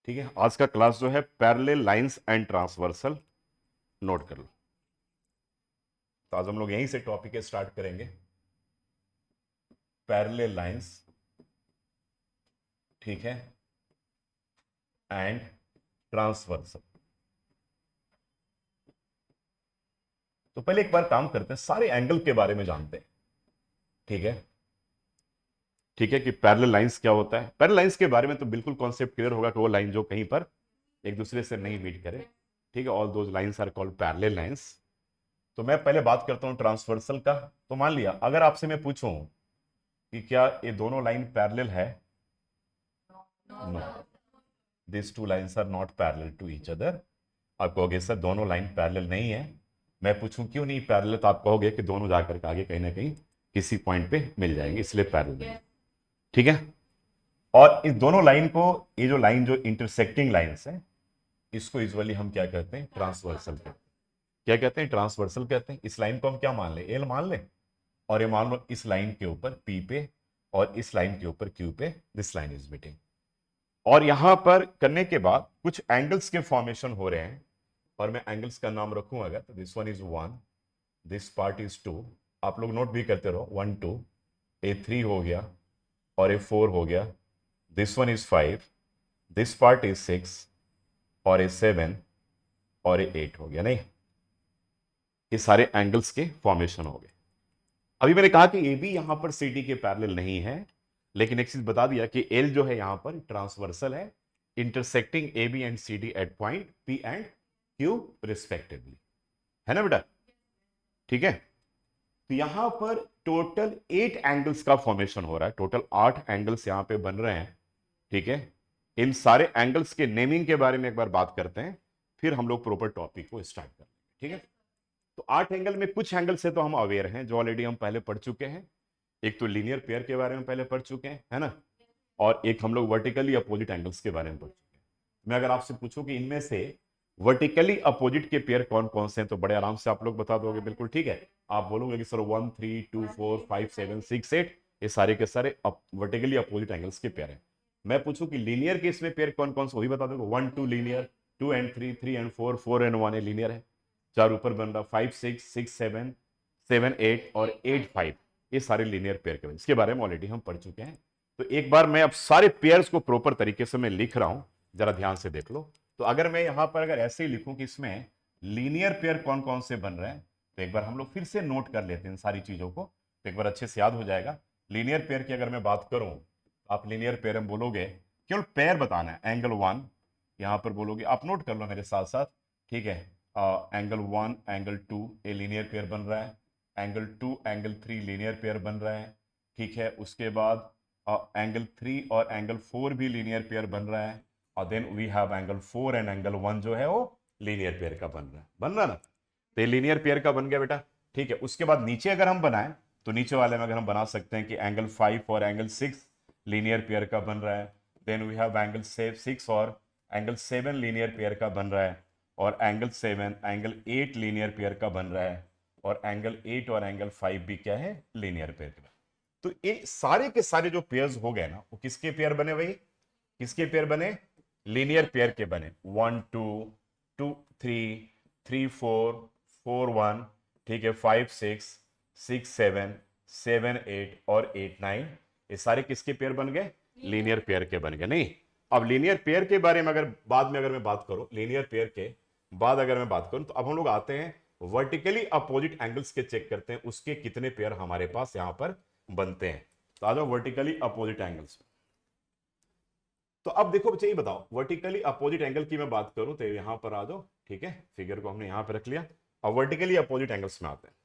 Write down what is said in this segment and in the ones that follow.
ठीक है, आज का क्लास जो है parallel lines and transversal, note कर लो। तो आज हम लोग यहीं से टॉपिक स्टार्ट करेंगे, पैरेलल लाइंस, ठीक है, एंड ट्रांसवर्सल। तो पहले एक बार काम करते हैं, सारे एंगल के बारे में जानते हैं। ठीक है, ठीक है, कि पैरेलल लाइंस क्या होता है। पैरेलल लाइंस के बारे में तो बिल्कुल कॉन्सेप्ट क्लियर होगा कि वो लाइन जो कहीं पर एक दूसरे से नहीं मीट करे। ठीक है, all those lines are called parallel lines. तो मैं पहले बात करता हूं ट्रांसवर्सल का। तो मान लिया अगर आपसे मैं पूछूं कि क्या ये दोनों लाइन पैरेलल है, no, this two lines are not parallel to each other. आप कहोगे सर दोनों लाइन पैरेलल नहीं है। मैं पूछूं क्यों नहीं पैरेलल, तो आप कहोगे कि दोनों जाकर के आगे कहीं ना कहीं किसी पॉइंट पे मिल जाएंगे, इसलिए पैरेलल नहीं। ठीक है, और इस दोनों लाइन को, ये जो लाइन जो इंटरसेक्टिंग लाइंस है, इसको यूजुअली हम क्या कहते हैं, ट्रांसवर्सल कहते हैं। क्या कहते हैं, ट्रांसवर्सल कहते हैं। इस लाइन को हम क्या मान लें, एल मान लें, और ये मान लो इस लाइन के ऊपर पी पे और इस लाइन के ऊपर क्यू पे दिस लाइन इज मीटिंग। और यहां पर करने के बाद कुछ एंगल्स के फॉर्मेशन हो रहे हैं, और मैं एंगल्स का नाम रखूं अगर, तो this one is 1, this part is 2। आप लोग नोट भी करते रहो, 1 2, ए 3 हो गया और ए 4 हो गया, this one is 5, this part is 6 और ए 7 और ए 8 हो गया। नहीं, ये सारे एंगल्स के फॉर्मेशन हो गए। अभी मैंने कहा कि ए बी यहां पर सी डी के पैरेलल नहीं है, लेकिन एक चीज बता दिया कि एल जो है यहां पर ट्रांसवर्सल है, intersecting A B and C D at point P and Q respectively. है ना बेटा, ठीक है। तो यहां पर टोटल 8 एंगल्स का फॉर्मेशन हो रहा है, टोटल 8 एंगल्स यहां पे बन रहे हैं। ठीक है, इन सारे एंगल्स के नेमिंग के बारे में एक बार बात करते हैं, फिर हम लोग प्रॉपर टॉपिक को स्टार्ट करेंगे। ठीक है, तो 8 एंगल में कुछ एंगल से तो हम अवेयर हैं, जो ऑलरेडी हम पहले पढ़ चुके हैं। एक तो लीनियर पेयर के बारे में पहले पढ़ चुके हैं, है ना, और एक हम लोग वर्टिकली अपोजिट एंगल्स के बारे में पढ़ चुके हैं। मैं अगर आपसे पूछूं कि इनमें से वर्टिकली अपोजिट के पेयर कौन कौन से हैं, तो बड़े आराम से आप लोग बता दोगे, बिल्कुल ठीक है। आप बोलोगे कि सर 1 3 2 4 5 7 6 8, ये सारे के सारे वर्टिकली अपोजिट एंगल्स के पेयर हैं। मैं पूछूं कि लीनियर के इसमें पेयर कौन कौन से, वही बता दोगे। 1 2 linear, 2 and 3, 3 and 4, 4 and 1 linear है। चार ऊपर बन रहा, 5 6 6 7 7 8 और 8 5, ये सारे लीनियर पेयर के, इसके बारे में ऑलरेडी हम पढ़ चुके हैं। तो एक बार मैं अब सारे पेयर्स को प्रॉपर तरीके से मैं लिख रहा हूं, जरा ध्यान से देख लो। तो अगर मैं यहां पर अगर ऐसे ही लिखूं कि इसमें लीनियर पेयर कौन कौन से बन रहे हैं, तो एक बार हम लोग फिर से नोट कर लेते हैं इन सारी चीजों को, तो एक बार अच्छे से याद हो जाएगा। लीनियर पेयर की अगर मैं बात करूं, आप लीनियर पेयर में बोलोगे, केवल पेयर बताना है, एंगल 1 यहां पर बोलोगे, आप नोट कर लो मेरे साथ साथ। ठीक है, एंगल 1 एंगल 2 ये लीनियर पेयर बन रहा है, एंगल 2 एंगल 3 लीनियर पेयर बन रहा है। ठीक है, उसके बाद एंगल 3 और एंगल 4 भी लीनियर पेयर बन रहा है, और then we have angle 4 and angle 1 जो है वो लीनियर पेयर का बन रहा ना। तो ये लीनियर पेयर का बन गया बेटा। ठीक है, उसके बाद नीचे अगर हम बनाएं, तो नीचे वाले में अगर हम बना सकते हैं कि एंगल 5 और एंगल 6 लीनियर पेयर का बन रहा है, देन वी हैव एंगल 6 और एंगल 7 लीनियर पेयर का बन रहा है, और एंगल 7 एंगल 8 लीनियर पेयर का बन रहा है, और एंगल 8 और एंगल 5 भी क्या है, लीनियर पेयर का। तो ये सारे के सारे जो पेयर्स हो गए ना, वो किसके पेयर बने भाई, किसके पेयर बने, लीनियर पेयर के बने। 1 2 2 3 3 4 4 1, ठीक है, 5 6 6 7 7 8 और 8 9, ये सारे किसके पेयर बन गए, लीनियर पेयर के बन गए। नहीं, अब लीनियर पेयर के बारे में अगर बाद में अगर मैं बात करूं, लीनियर पेयर के बाद अगर मैं बात करूं, तो अब हम लोग आते हैं वर्टिकली अपोजिट एंगल्स के चेक करते हैं, उसके कितने पेयर हमारे पास यहां पर बनते हैं। तो आ जाओ वर्टिकली अपोजिट एंगल्स। तो अब देखो बच्चे, ये बताओ वर्टिकली अपोजिट एंगल की मैं बात करूं, तो यहां पर आ जाओ। ठीक है, फिगर को हमने यहां पर रख लिया, और वर्टिकली अपोजिट एंगल्स में आते हैं।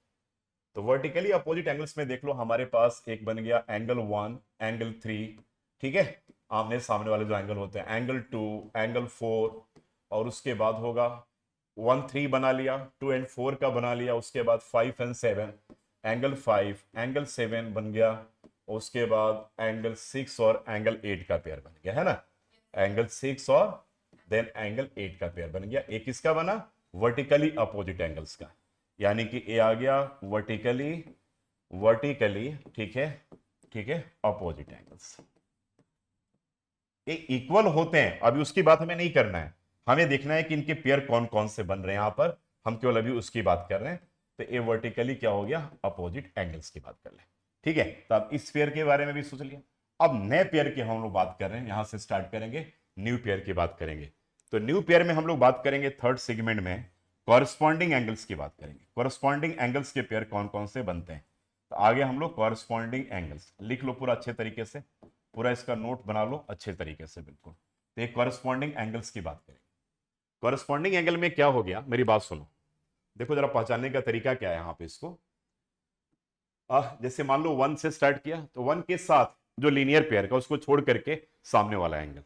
तो वर्टिकली अपोजिट एंगल्स में देख लो, हमारे पास एक बन गया एंगल 1 एंगल 3, ठीक है, आमने सामने वाले जो एंगल होते हैं, एंगल 2 एंगल 4, और उसके बाद होगा 1 3 बना लिया, 2 एंड 4 का बना लिया, उसके बाद 5 एंड 7 एंगल 5 एंगल 7 बन गया, उसके बाद एंगल 6 और एंगल 8 का पेयर बन गया, है ना, एंगल 6 और देन एंगल 8 का पेयर बन गया। एक किसका बना, वर्टिकली अपोजिट एंगल्स का, यानी कि ए आ गया वर्टिकली, वर्टिकली, ठीक है, ठीक है, अपोजिट एंगल्स। ये इक्वल होते हैं, अभी उसकी बात हमें नहीं करना है, हमें देखना है कि इनके पेयर कौन कौन से बन रहे हैं। यहां पर हम केवल अभी उसकी बात कर रहे हैं। तो ये वर्टिकली क्या हो गया, अपोजिट एंगल्स की बात कर ले। ठीक है, तो अब इस पेयर के बारे में भी सोच लिया। अब नए पेयर की हम लोग बात कर रहे हैं, यहां से स्टार्ट करेंगे, न्यू पेयर की बात करेंगे। तो न्यू पेयर में हम लोग बात करेंगे थर्ड सेगमेंट में कॉरस्पॉन्डिंग एंगल्स की बात करेंगे। कॉरस्पॉन्डिंग एंगल्स के पेयर कौन कौन से बनते हैं, तो आगे हम लोग कॉरस्पॉन्डिंग एंगल्स लिख लो पूरा अच्छे तरीके से, पूरा इसका नोट बना लो अच्छे तरीके से बिल्कुल। तो एक कॉरस्पॉन्डिंग एंगल्स की बात करेंगे। कॉरस्पॉन्डिंग एंगल में क्या हो गया, मेरी बात सुनो, देखो जरा पहचानने का तरीका क्या है यहाँ पे इसको। जैसे मान लो 1 से स्टार्ट किया, तो 1 के साथ जो लीनियर पेयर का उसको छोड़ करके सामने वाला एंगल,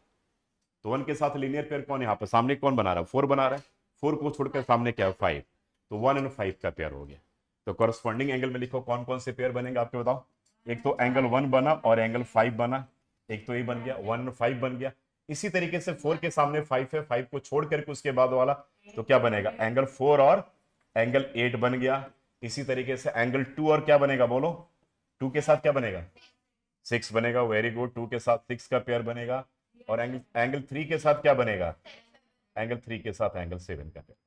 तो 1 के साथ लीनियर पेयर कौन, यहाँ पर सामने कौन बना रहा है, 4 बना रहा है, 4 को छोड़कर सामने क्या है 5, तो 1 और 5 का पेयर हो गया। तो कॉरस्पॉन्डिंग एंगल में लिखो कौन कौन से पेयर बनेंगे आपके बताओ। एक तो एंगल 1 बना और एंगल 5 बना, एक तो ये बन गया 1 और 5 बन गया। इसी तरीके से 4 के सामने 5 है, 5 को छोड़ करके उसके बाद वाला तो क्या बनेगा, एंगल 4 और एंगल 8 बन गया। इसी तरीके से एंगल 2 और क्या बनेगा बोलो, 2 के साथ क्या बनेगा 6 बनेगा, वेरी गुड, 2 के साथ 6 का पेयर बनेगा। और एंगल एंगल 3 के साथ क्या बनेगा, एंगल 3 के साथ एंगल 7 का पेयर।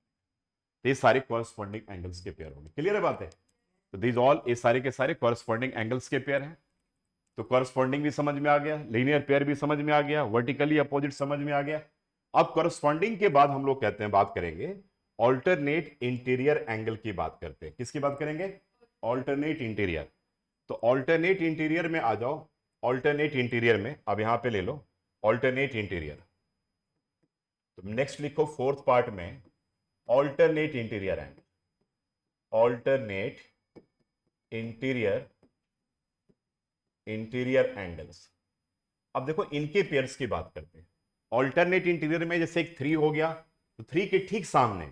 तो ये सारे कॉरस्पॉन्डिंग एंगल्स के पेयर होंगे, क्लियर है बात है। तो दीज ऑल, ये सारे के सारे कॉरस्पॉन्डिंग एंगल्स के पेयर हैं। तो कॉरस्पॉन्डिंग भी समझ में आ गया, लीनियर पेयर भी समझ में आ गया, वर्टिकली अपोजिट समझ में आ गया। अब कॉरस्पॉन्डिंग के बाद हम लोग कहते हैं बात करेंगे ऑल्टरनेट इंटीरियर एंगल की बात करते हैं। किसकी बात करेंगे, ऑल्टरनेट इंटीरियर। तो ऑल्टरनेट इंटीरियर में आ जाओ, ऑल्टरनेट इंटीरियर में अब यहां पे ले लो ऑल्टरनेट इंटीरियर। तो नेक्स्ट लिखो फोर्थ पार्ट में alternate interior angle, alternate interior interior angles. अब देखो इनके पेयर्स की बात करते हैं। ऑल्टरनेट इंटीरियर में जैसे एक 3 हो गया, तो 3 के ठीक सामने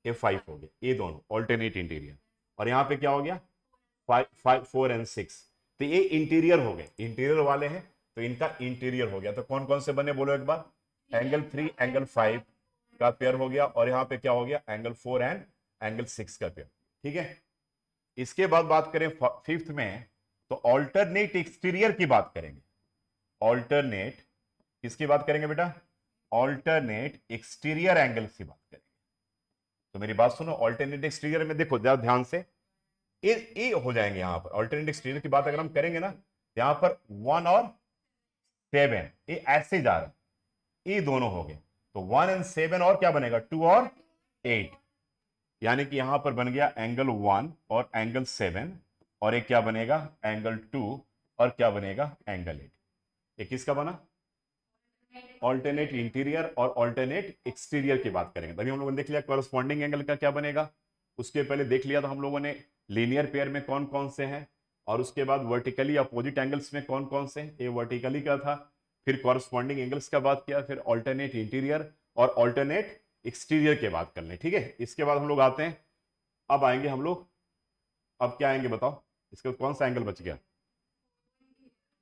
ये 5 हो गया, ये दोनों ऑल्टरनेट इंटीरियर। और यहां पे क्या हो गया 5 4 एंड 6, तो ये इंटीरियर हो गए, इंटीरियर वाले हैं, तो इनका इंटीरियर हो गया। तो कौन कौन से बने बोलो एक बार, एंगल 3 एंगल 5 का पेयर हो गया, और यहां पे क्या हो गया एंगल 4 एंड एंगल 6 का पेयर। ठीक है, इसके बाद बात करें फिफ्थ में, तो ऑल्टरनेट एक्सटीरियर की बात करेंगे। ऑल्टरनेट किसकी बात करेंगे बेटा, ऑल्टरनेट एक्सटीरियर एंगल की बात करेंगे। तो मेरी बात सुनो, ऑल्टरनेट एक्सटीरियर में देखो जरा ध्यान से, ये हो जाएंगे यहां पर। ऑल्टरनेट एक्सटीरियर की बात अगर हम करेंगे ना, यहां पर 1 और 7 ये ऐसे जा रहे हैं, ये दोनों हो गए, तो 1 एंड 7 और क्या बनेगा 2 और 8, यानी कि यहां पर बन गया एंगल 1 और एंगल 7, और एक क्या बनेगा एंगल 2 और क्या बनेगा एंगल 8। ये किसका बना, ऑल्टरनेट इंटीरियर और ऑल्टरनेट एक्सटीरियर की बात करेंगे। तभी हम लोगों ने देख लिया कॉरस्पॉन्डिंग एंगल का क्या बनेगा। उसके पहले देख लिया था हम लोगों ने लीनियर पेयर में कौन कौन से हैं, और उसके बाद वर्टिकली अपोजिट एंगल्स में कौन कौन से, ये वर्टिकली का था। फिर कॉरस्पॉन्डिंग एंगल्स का बात किया, फिर ऑल्टरनेट इंटीरियर और ऑल्टरनेट एक्सटीरियर की बात कर लें। ठीक है, इसके बाद हम लोग आते हैं, अब आएंगे हम लोग, अब क्या आएंगे बताओ, इसका कौन सा एंगल बच गया,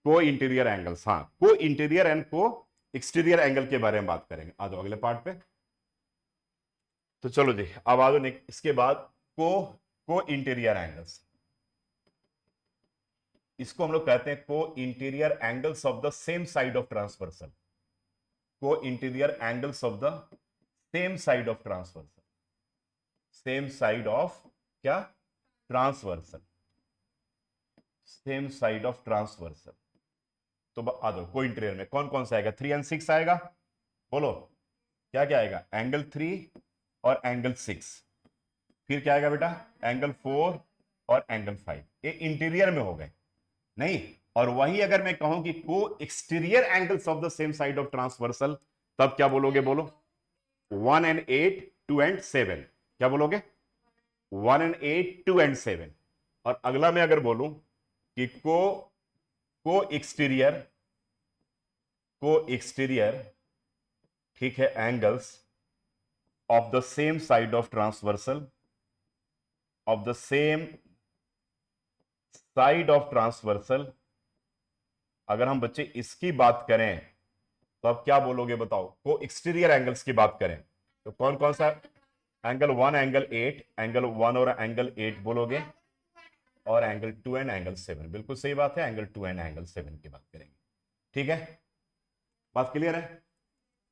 को इंटीरियर एंगल्स। हाँ, को इंटीरियर एंड को एक्सटीरियर एंगल के बारे में बात करेंगे। आ जाओ अगले पार्ट पे। तो चलो जी, अब आ जाओ इसके बाद को इंटीरियर एंगल्स, इसको हम लोग कहते हैं co-interior angles of the same side of transversal. Co-interior angles of the same side of transversal, same side of क्या transversal, same side of transversal. तो आ जाओ को इंटीरियर में कौन कौन सा आएगा, 3 एंड 6 आएगा, बोलो क्या क्या आएगा, एंगल 3 और एंगल 6। फिर क्या आएगा बेटा, एंगल 4 और एंगल 5। ये इंटीरियर में हो गए नहीं। और वही अगर मैं कहूं कि को exterior angles of the same side of transversal, तब क्या बोलोगे बोलो, 1 एंड 8 2 एंड 7। क्या बोलोगे, 1 एंड 8 2 एंड 7। और अगला मैं अगर बोलूं कि को एक्सटीरियर ठीक है angles of the same side of transversal, of the same side of transversal, अगर हम बच्चे इसकी बात करें तो अब क्या बोलोगे बताओ, को एक्सटीरियर एंगल्स की बात करें तो कौन कौन सा, एंगल 1 एंगल 8, एंगल 1 और एंगल 8 बोलोगे, और एंगल 2 एंड एंगल 7। बिल्कुल सही बात है, एंगल 2 एंड एंगल 7 की बात करेंगे। ठीक है, बात क्लियर है?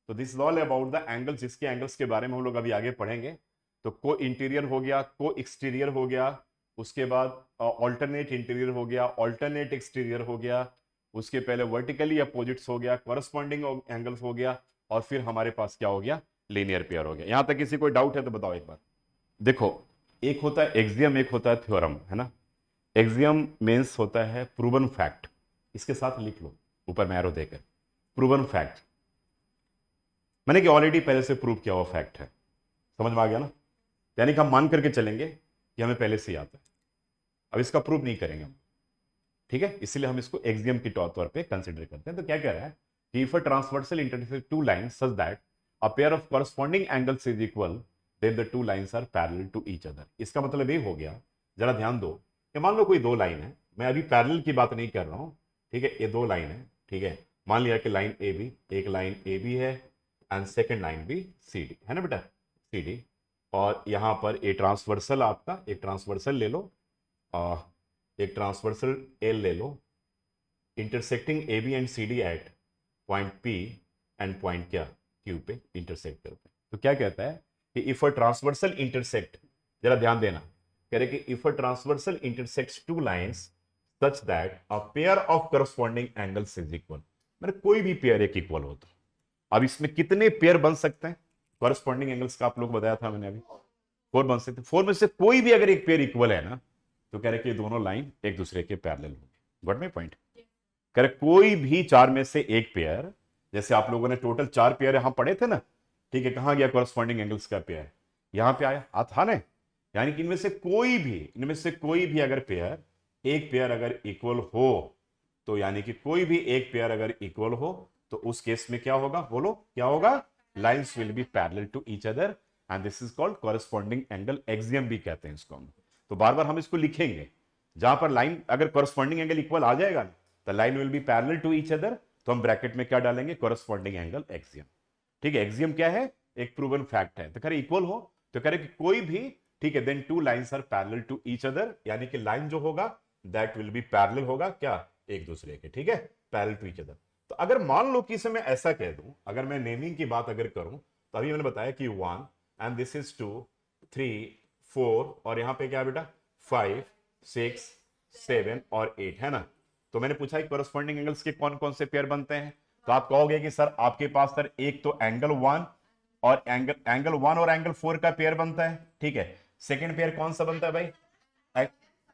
तो this is all about the angles, जिसके एंगल्स के बारे में हम लोग अभी आगे पढ़ेंगे। तो को इंटीरियर हो गया, को एक्सटीरियर हो गया, उसके बाद ऑल्टरनेट इंटीरियर हो गया, ऑल्टरनेट एक्सटीरियर हो गया, उसके पहले वर्टिकली अपोजिट्स हो गया, कॉरस्पॉन्डिंग एंगल्स हो गया, और फिर हमारे पास क्या हो गया, लीनियर पेयर हो गया। यहां तक किसी कोई डाउट है तो बताओ एक बार। देखो, एक होता है एक्सियम, एक होता है थ्योरम, है ना। एक्सियम मीन्स होता है प्रूवन फैक्ट, इसके साथ लिख लो ऊपर में एरो देकर, प्रूवन फैक्ट, मैंने कि ऑलरेडी पहले से प्रूव किया हुआ फैक्ट है। समझ में आ गया ना? यानी कि हम मान करके चलेंगे कि हमें पहले से ही आता है, अब इसका प्रूव नहीं करेंगे हम, ठीक है। इसलिए हम इसको एक्सियम के तौर पे कंसिडर करते हैं। तो क्या कह रहा है कि if a transversal intersect two lines such that a pair of corresponding angles is equal, then the two lines are parallel to each other. इसका मतलब ये हो गया, जरा ध्यान दो, कि मान लो कोई दो लाइन है, मैं अभी पैरेलल की बात नहीं कर रहा हूं, ठीक है, ये दो लाइन है, ठीक है। मान लिया कि लाइन ए बी, एक लाइन ए बी है एंड सेकेंड लाइन भी सी डी है ना बेटा, सी डी। और यहां पर ए ट्रांसवर्सल, आपका एक ट्रांसवर्सल ले लो, एक ट्रांसवर्सल एल ले लो, intersecting A B and C D at point P and point क्या, क्यू पे इंटरसेक्ट करते हैं। तो क्या कहता है कि इफ अ ट्रांसवर्सल इंटरसेक्ट, जरा ध्यान देना, कह रहे कि if a transversal intersects two lines such that a pair of corresponding angles is equal, मतलब कोई भी पेयर एक इक्वल हो तो। अब इसमें कितने पेयर बन सकते हैं कॉरस्पॉन्डिंग एंगल्स का, आप लोग बताया था मैंने अभी, फोर बन सकते हैं। फोर में से कोई भी अगर एक पेयर इक्वल है ना, तो कह रहे कि दोनों लाइन एक दूसरे के पैरेलल होंगे। Got my point? कह रहे कोई भी चार में से एक पेयर, जैसे आप लोगों ने टोटल चार पेयर यहां पढ़े थे ना, ठीक है, कहां गया कॉरस्पॉन्डिंग एंगल्स का पेयर, यहां पे आया था ना। यानी कि इनमें से कोई भी अगर पेयर, एक पेयर अगर इक्वल हो, तो यानी कि कोई भी एक पेयर अगर इक्वल हो, तो उस केस में क्या होगा, बोलो क्या होगा, lines will be parallel to each other and this is called corresponding angle, axiom भी कहते हैं इसको हम। तो बार बार हम इसको लिखेंगे, जहां पर लाइन अगर कॉरस्पॉन्डिंग एंगल इक्वल आ जाएगा ना, the line will be parallel to each other, तो हम ब्रैकेट में क्या डालेंगे, कॉरस्पॉन्डिंग एंगल एक्सियम। ठीक है, एक्सियम क्या है, एक प्रूवन फैक्ट है। तो कह रहे इक्वल हो, तो कह रहे कि कोई भी, ठीक है, then two lines are parallel to each other, यानी कि लाइन जो होगा दैट विल बी पैरेलल होगा क्या, एक दूसरे के, ठीक है, पैरेलल टू ईच अदर। तो अगर मान लो कि इसे मैं ऐसा कह दूं, अगर मैं नेमिंग की बात अगर करूं, तो अभी मैंने बताया कि 1 एंड दिस इज 2 3 4 और यहां पे क्या है बेटा, 5 6 7 और 8 है ना। तो मैंने पूछा कि कॉरस्पॉन्डिंग एंगल्स के कौन कौन से पेयर बनते हैं, तो आप कहोगे कि सर आपके पास सर एक तो एंगल 1 और एंगल 1 और एंगल 4 का पेयर बनता है, ठीक है। सेकंड पेयर कौन सा बनता है भाई,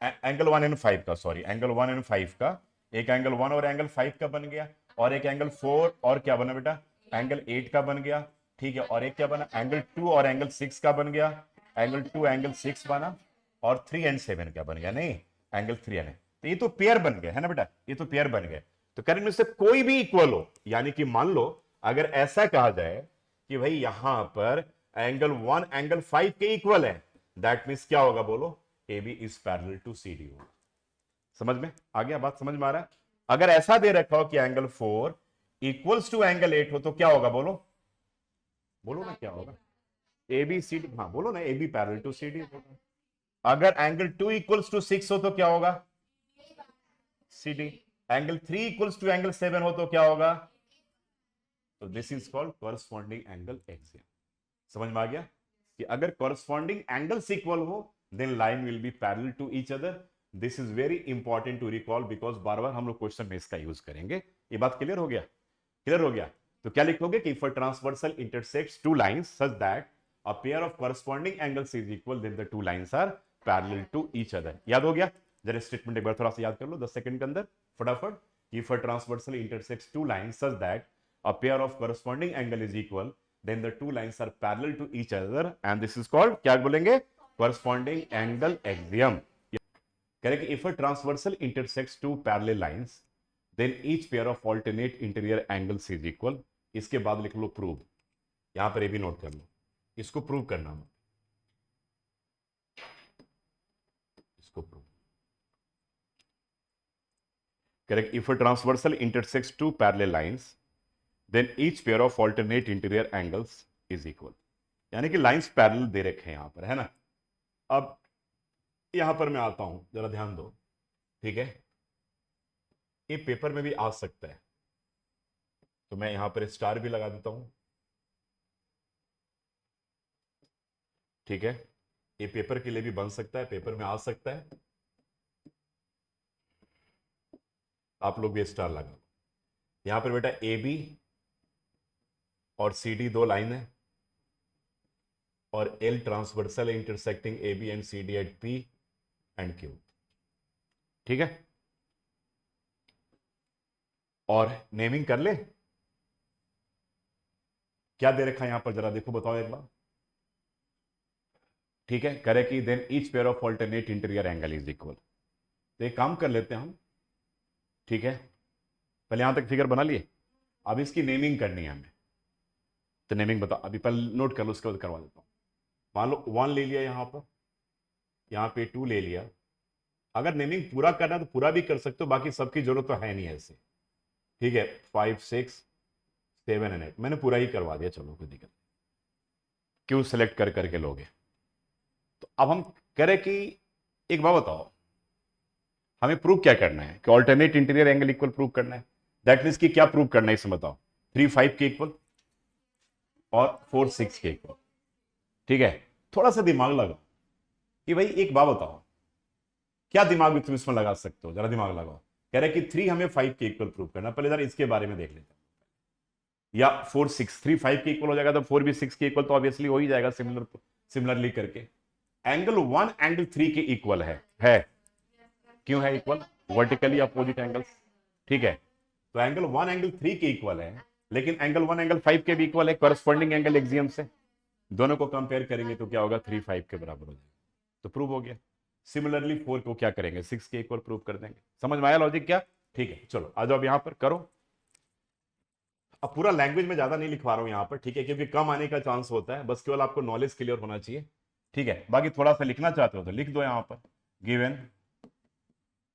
एंगल 1 एंड 5 का, सॉरी एंगल 1 एंड 5 का, एक एंगल 1 और एंगल 5 का बन गया, और एक एंगल 4 और क्या बना बेटा, एंगल 8 का बन गया, ठीक है। और एक क्या बना, एंगल 2 और एंगल 6 का बन गया, एंगल 2 एंगल 6 बना, और 3 एंड 7 क्या बन गया, नहीं एंगल 3 एंड, तो ये तो पेयर बन गए है ना बेटा, ये तो पेयर बन गए। तो करेंट में से कोई भी इक्वल हो, यानी कि मान लो अगर ऐसा कहा जाए कि भाई यहां पर एंगल 1 एंगल 5 के इक्वल है, दैट मीन्स क्या होगा, बोलो A B is parallel to C D. समझ में आ गया, बात समझ में आ रहा है? अगर ऐसा दे रखा हो कि एंगल 4 इक्वल्स टू एंगल 8 हो, तो क्या होगा, बोलो बोलो ना क्या होगा, ए बी सी डी, हाँ बोलो ना, A B parallel to C D. अगर एंगल 2 इक्वल्स टू 6 हो तो क्या होगा, C D. Angle 3 equals to angle 7 हो तो क्या होगा, तो this is called corresponding angle axiom. समझ में आ गया कि अगर कॉरस्पॉन्डिंग एंगल्स इक्वल हो, then line will be parallel to each other. This is very important to recall, because बार बार हम लोग क्वेश्चन में इसका यूज करेंगे। ये बात क्लियर हो गया, क्लियर हो गया? तो क्या लिखोगे कि for transversal intersects two lines such that a pair of corresponding angles is equal, then the two lines are parallel to each other. याद हो गया? जरा स्टेटमेंट एक बार थोड़ा सा याद कर लो 10 सेकंड के अंदर फटाफट, कि for transversal intersects two lines such that a pair of corresponding angle is equal, then the two lines are parallel to each other and this is called, क्या बोलेंगे, corresponding angle axiom। Correct, if a transversal intersects two parallel lines then each pair of alternate interior angles is equal। इसके बाद लिख लो prove, यहां पर ये भी note कर लो, इसको प्रूव करना, इसको prove. Correct, if a transversal intersects two parallel lines then each pair of alternate interior angles is equal। यानी कि लाइंस पैरेलल दे रखे हैं यहां पर, है ना। अब यहां पर मैं आता हूं, जरा ध्यान दो, ठीक है, ये पेपर में भी आ सकता है, तो मैं यहां पर स्टार भी लगा देता हूं। ठीक है, ये पेपर के लिए भी बन सकता है, पेपर में आ सकता है, आप लोग भी स्टार लगा। यहां पर बेटा ए बी और सी डी दो लाइन है, और L transversal intersecting A B and C D at P and Q. ठीक है, और नेमिंग कर ले। क्या दे रखा है यहां पर, जरा देखो, बताओ एक बार। ठीक है, करे कि then each pair of alternate interior angle is equal. तो एक काम कर लेते हैं हम। ठीक है, पहले यहां तक फिगर बना लिए, अब इसकी नेमिंग करनी है हमें। तो नेमिंग बता, अभी पहले नोट कर लो, उसके बाद करवा देता हूं। मान लो 1 ले लिया यहां पर, यहां पे 2 ले लिया। अगर नेमिंग पूरा करना है तो पूरा भी कर सकते हो, बाकी सबकी जरूरत तो है नहीं ऐसे। ठीक है, 5 6 7 एंड 8 मैंने पूरा ही करवा दिया, चलो कोई दिक्कत। क्यों सेलेक्ट कर करके लोगे। तो अब हम करें कि एक बात बताओ, हमें प्रूव क्या करना है कि alternate interior angle equal prove करना है। दैट मीन्स कि क्या प्रूव करना है इसमें बताओ। 3 5 के इक्वल और 4 6 के इक्वल। ठीक है, थोड़ा सा दिमाग लगा कि भाई एक बात बताओ, क्या दिमाग भी तुम इसमें लगा सकते हो, जरा दिमाग लगाओ। कह रहे कि 3 हमें 5 के इक्वल प्रूव करना, पहले जरा इसके बारे में देख लेते हैं। या 4 6, 3 5 के इक्वल हो जाएगा तो 4 भी 6 के इक्वल तो ऑब्वियसली हो ही जाएगा, सिमिलरली करके। एंगल 1 एंगल 3 के इक्वल है। क्यों है इक्वल, वर्टिकली अपोजिट एंगल्स। ठीक है, तो एंगल 1 एंगल 3 के इक्वल है, लेकिन एंगल 1 एंगल 5 के भी इक्वल है, कॉरस्पॉन्डिंग एंगल एक्सियम से। दोनों को कंपेयर करेंगे तो क्या होगा, 3 5 के बराबर हो जाएगा, तो प्रूव हो गया। सिमिलरली 4 को क्या करेंगे, 6 के इक्वल प्रूव कर देंगे। समझ में आया लॉजिक क्या। ठीक है, चलो आ जाओ अब यहां पर करो। अब पूरा लैंग्वेज में ज्यादा नहीं लिखवा रहा हूं यहां पर, ठीक है, क्योंकि कम आने का चांस होता है, बस केवल आपको नॉलेज क्लियर होना चाहिए। ठीक है, बाकी थोड़ा सा लिखना चाहते हो तो लिख दो यहां पर। Given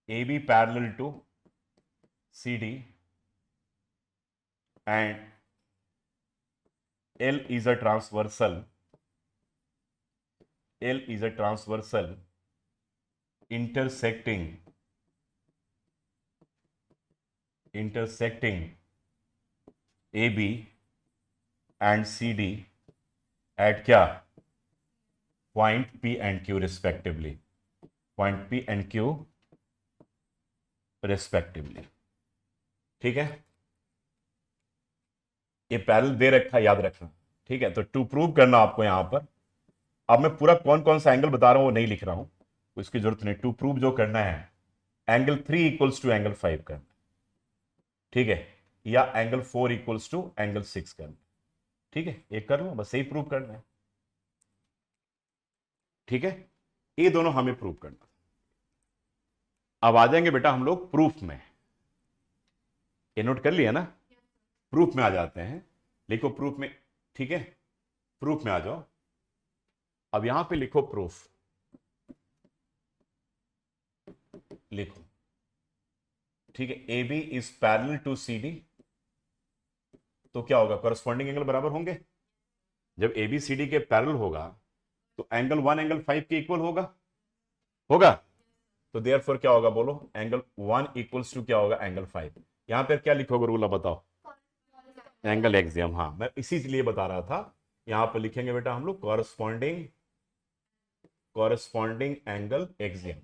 A B parallel to C D and L is a transversal intersecting AB and CD at क्या, point P and Q respectively, point P and Q respectively। ठीक है, ये पैरेलल दे रखा है, याद रखना। ठीक है, तो टू प्रूव करना आपको यहां पर। अब मैं पूरा कौन कौन सा एंगल बता रहा हूं वो नहीं लिख रहा हूं, उसकी जरूरत नहीं। टू प्रूव जो करना है, एंगल 3 इक्वल्स टू एंगल 5 करना। ठीक है, या एंगल 4 इक्वल्स टू एंगल 6 करना। ठीक है, ये कर लो, बस यही प्रूव करना है। ठीक है, ये दोनों हमें प्रूव करना। अब आ जाएंगे बेटा हम लोग प्रूफ में। ये नोट कर लिया ना, प्रूफ में आ जाते हैं। लिखो प्रूफ में। ठीक है, प्रूफ में आ जाओ। अब यहां पे लिखो प्रूफ, लिखो। ठीक है, A B is parallel to C D, तो क्या होगा, कॉरस्पॉन्डिंग एंगल बराबर होंगे। जब ए बी सी डी के पैरेलल होगा तो एंगल 1 एंगल 5 के इक्वल होगा। तो देयरफॉर क्या होगा, बोलो, एंगल 1 इक्वल्स टू क्या होगा, एंगल 5। यहां पर क्या लिखोगे रूल, बताओ। एंगल एक्सियम, हाँ मैं इसी लिए बता रहा था। यहां पर लिखेंगे बेटा हम लोग कॉरस्पॉन्डिंग एंगल एक्सियम।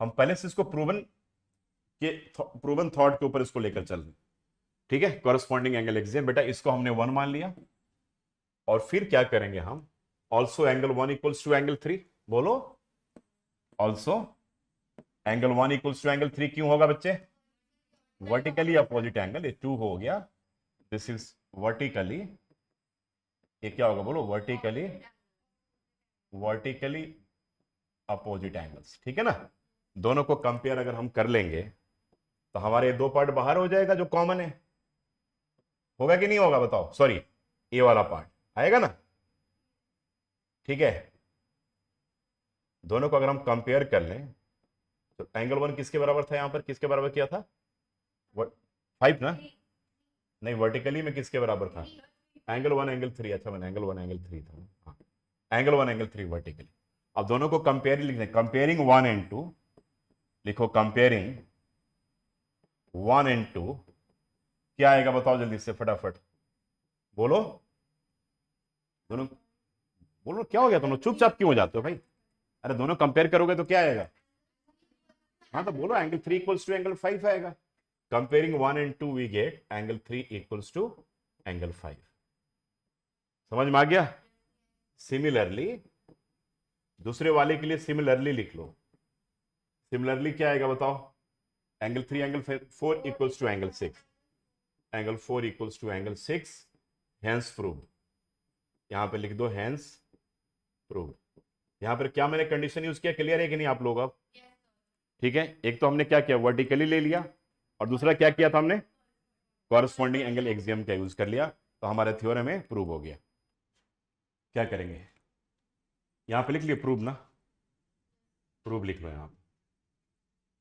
हम पहले से इसको प्रूवन थॉट के ऊपर इसको लेकर चल रहे। ठीक है, कॉरस्पॉन्डिंग एंगल एक्सियम बेटा, इसको हमने 1 मान लिया। और फिर क्या करेंगे हम, also angle 1 equals to angle 3। बोलो, also angle 1 equals to angle 3। क्यों होगा बच्चे, वर्टिकली अपोजिट एंगल, ये 2 हो गया। दिस इज वर्टिकली, ये क्या होगा बोलो, वर्टिकली अपोजिट एंगल्स। ठीक है ना, दोनों को कंपेयर अगर हम कर लेंगे तो हमारे दो पार्ट बाहर हो जाएगा जो कॉमन है। होगा कि नहीं होगा बताओ, सॉरी, ए वाला पार्ट आएगा ना। ठीक है, दोनों को अगर हम कंपेयर कर लें तो एंगल 1 किसके बराबर था, यहां पर किसके बराबर किया था, 5 ना। नहीं, वर्टिकली में किसके बराबर था, एंगल 1 एंगल 3। अच्छा, मैंने एंगल 1 एंगल 3 था, हाँ, एंगल 1 एंगल 3 वर्टिकली। अब दोनों को कंपेयर लिखना, कंपेयरिंग 1 एंड 2। लिखो कंपेयरिंग 1 एंड 2 क्या आएगा बताओ जल्दी से फटाफट बोलो। दोनों बोलो क्या हो गया, दोनों चुपचाप क्यों हो जाते हो भाई? अरे दोनों कंपेयर करोगे तो क्या आएगा? हाँ तो बोलो एंगल 3 इक्वल्स टू एंगल 5 आएगा। Comparing 1 and 2 we get angle 3 equals to angle 5। समझ में आ गया? सिमिलरली दूसरे वाले के लिए सिमिलरली लिख लो। सिमिलरली क्या आएगा बताओ? Angle 3 angle 4 equals to angle 6। Angle 4 equals to angle 6, hence prove. यहां पे लिख दो हेंस प्रूव। यहां पर क्या मैंने कंडीशन यूज किया, क्लियर है कि नहीं आप लोग अब? ठीक है, एक तो हमने क्या किया, वर्टिकली ले लिया, और दूसरा क्या किया था हमने, कॉरस्पॉन्डिंग एंगल एक्सियम का यूज कर लिया, तो हमारे थ्योरम में प्रूव हो गया। क्या करेंगे, यहां पे लिख लिया प्रूव ना, प्रूव लिख लो यहां पे।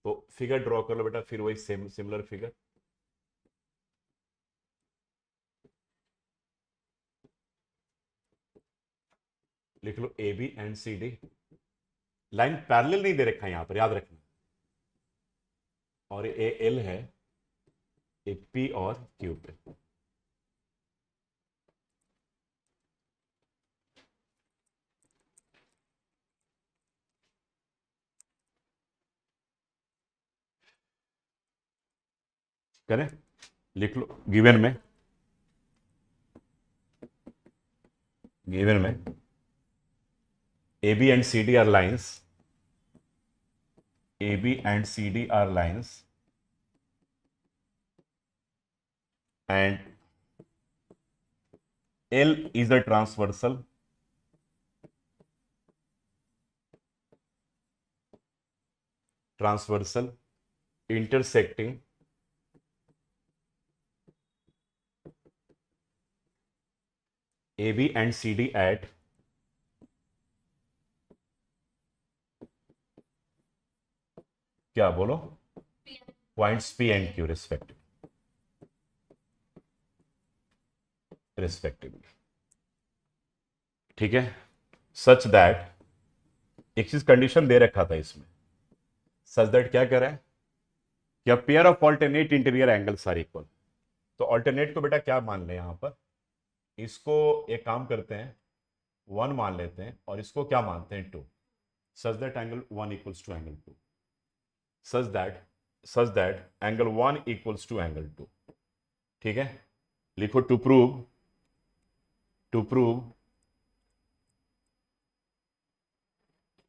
तो फिगर ड्रॉ कर लो बेटा, फिर वही सेम सिमिलर फिगर। लिख लो A B and C D. Line parallel नहीं दे रखा है यहां पर, याद रखना। और ए एल है, ए पी और क्यू पे। करें, लिख लो गिवन में A B and C D are lines, A B and C D are lines and L is a transversal intersecting AB and CD at क्या बोलो, points P and Q respectively. ठीक है, such that एक चीज condition दे रखा था इसमें, such that क्या कह रहा है कि pair of alternate interior angles are equal. तो ऑल्टरनेट को बेटा क्या मान ले, यहां पर इसको एक काम करते हैं 1 मान लेते हैं, और इसको क्या मानते हैं 2, such that angle 1 equals to angle 2, such that angle 1 equals to angle 2। ठीक है, लिखो टू प्रूव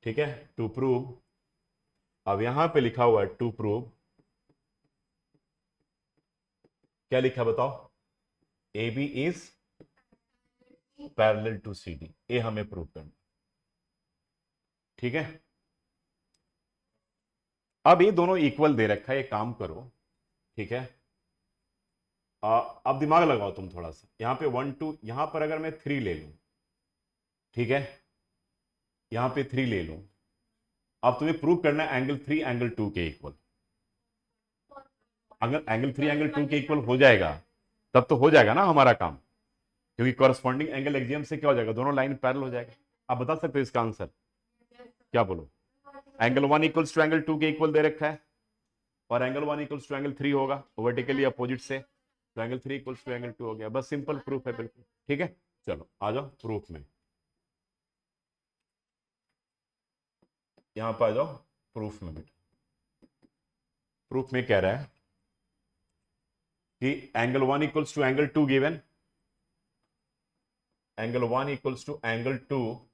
ठीक है, टू प्रूव। अब यहां पे लिखा हुआ है टू प्रूव, क्या लिखा बताओ, A B is parallel to C D, ए हमें प्रूव करना। ठीक है, अब ये दोनों इक्वल दे रखा है, एक काम करो, ठीक है, अब दिमाग लगाओ तुम थोड़ा सा, यहां पे 1 2, यहां पर अगर मैं 3 ले लूं, ठीक है, यहां पे 3 ले लूं, अब तुम्हें प्रूव करना है एंगल 3 एंगल 2 के इक्वल। अगर एंगल 3 एंगल 2 के इक्वल हो जाएगा तब तो हो जाएगा ना हमारा काम, क्योंकि कॉरस्पॉन्डिंग एंगल एक्सियम से क्या हो जाएगा, दोनों लाइन पैरेलल हो जाएगा। आप बता सकते हो इसका आंसर, क्या बोलो? एंगल 1 इक्वल्स टू एंगल 2 के इक्वल दे रखा है, और एंगल 1 इक्वल्स टू एंगल 3 होगा वर्टिकली अपोजिट से, तो एंगल 3 इक्वल्स टू एंगल 2 हो गया, बस सिंपल प्रूफ है बिल्कुल। ठीक है, चलो आ जाओ प्रूफ में, यहां पर आ जाओ प्रूफ में। बेटा प्रूफ में कह रहा है कि angle 1 equals to angle 2 given, angle 1 equals to angle 2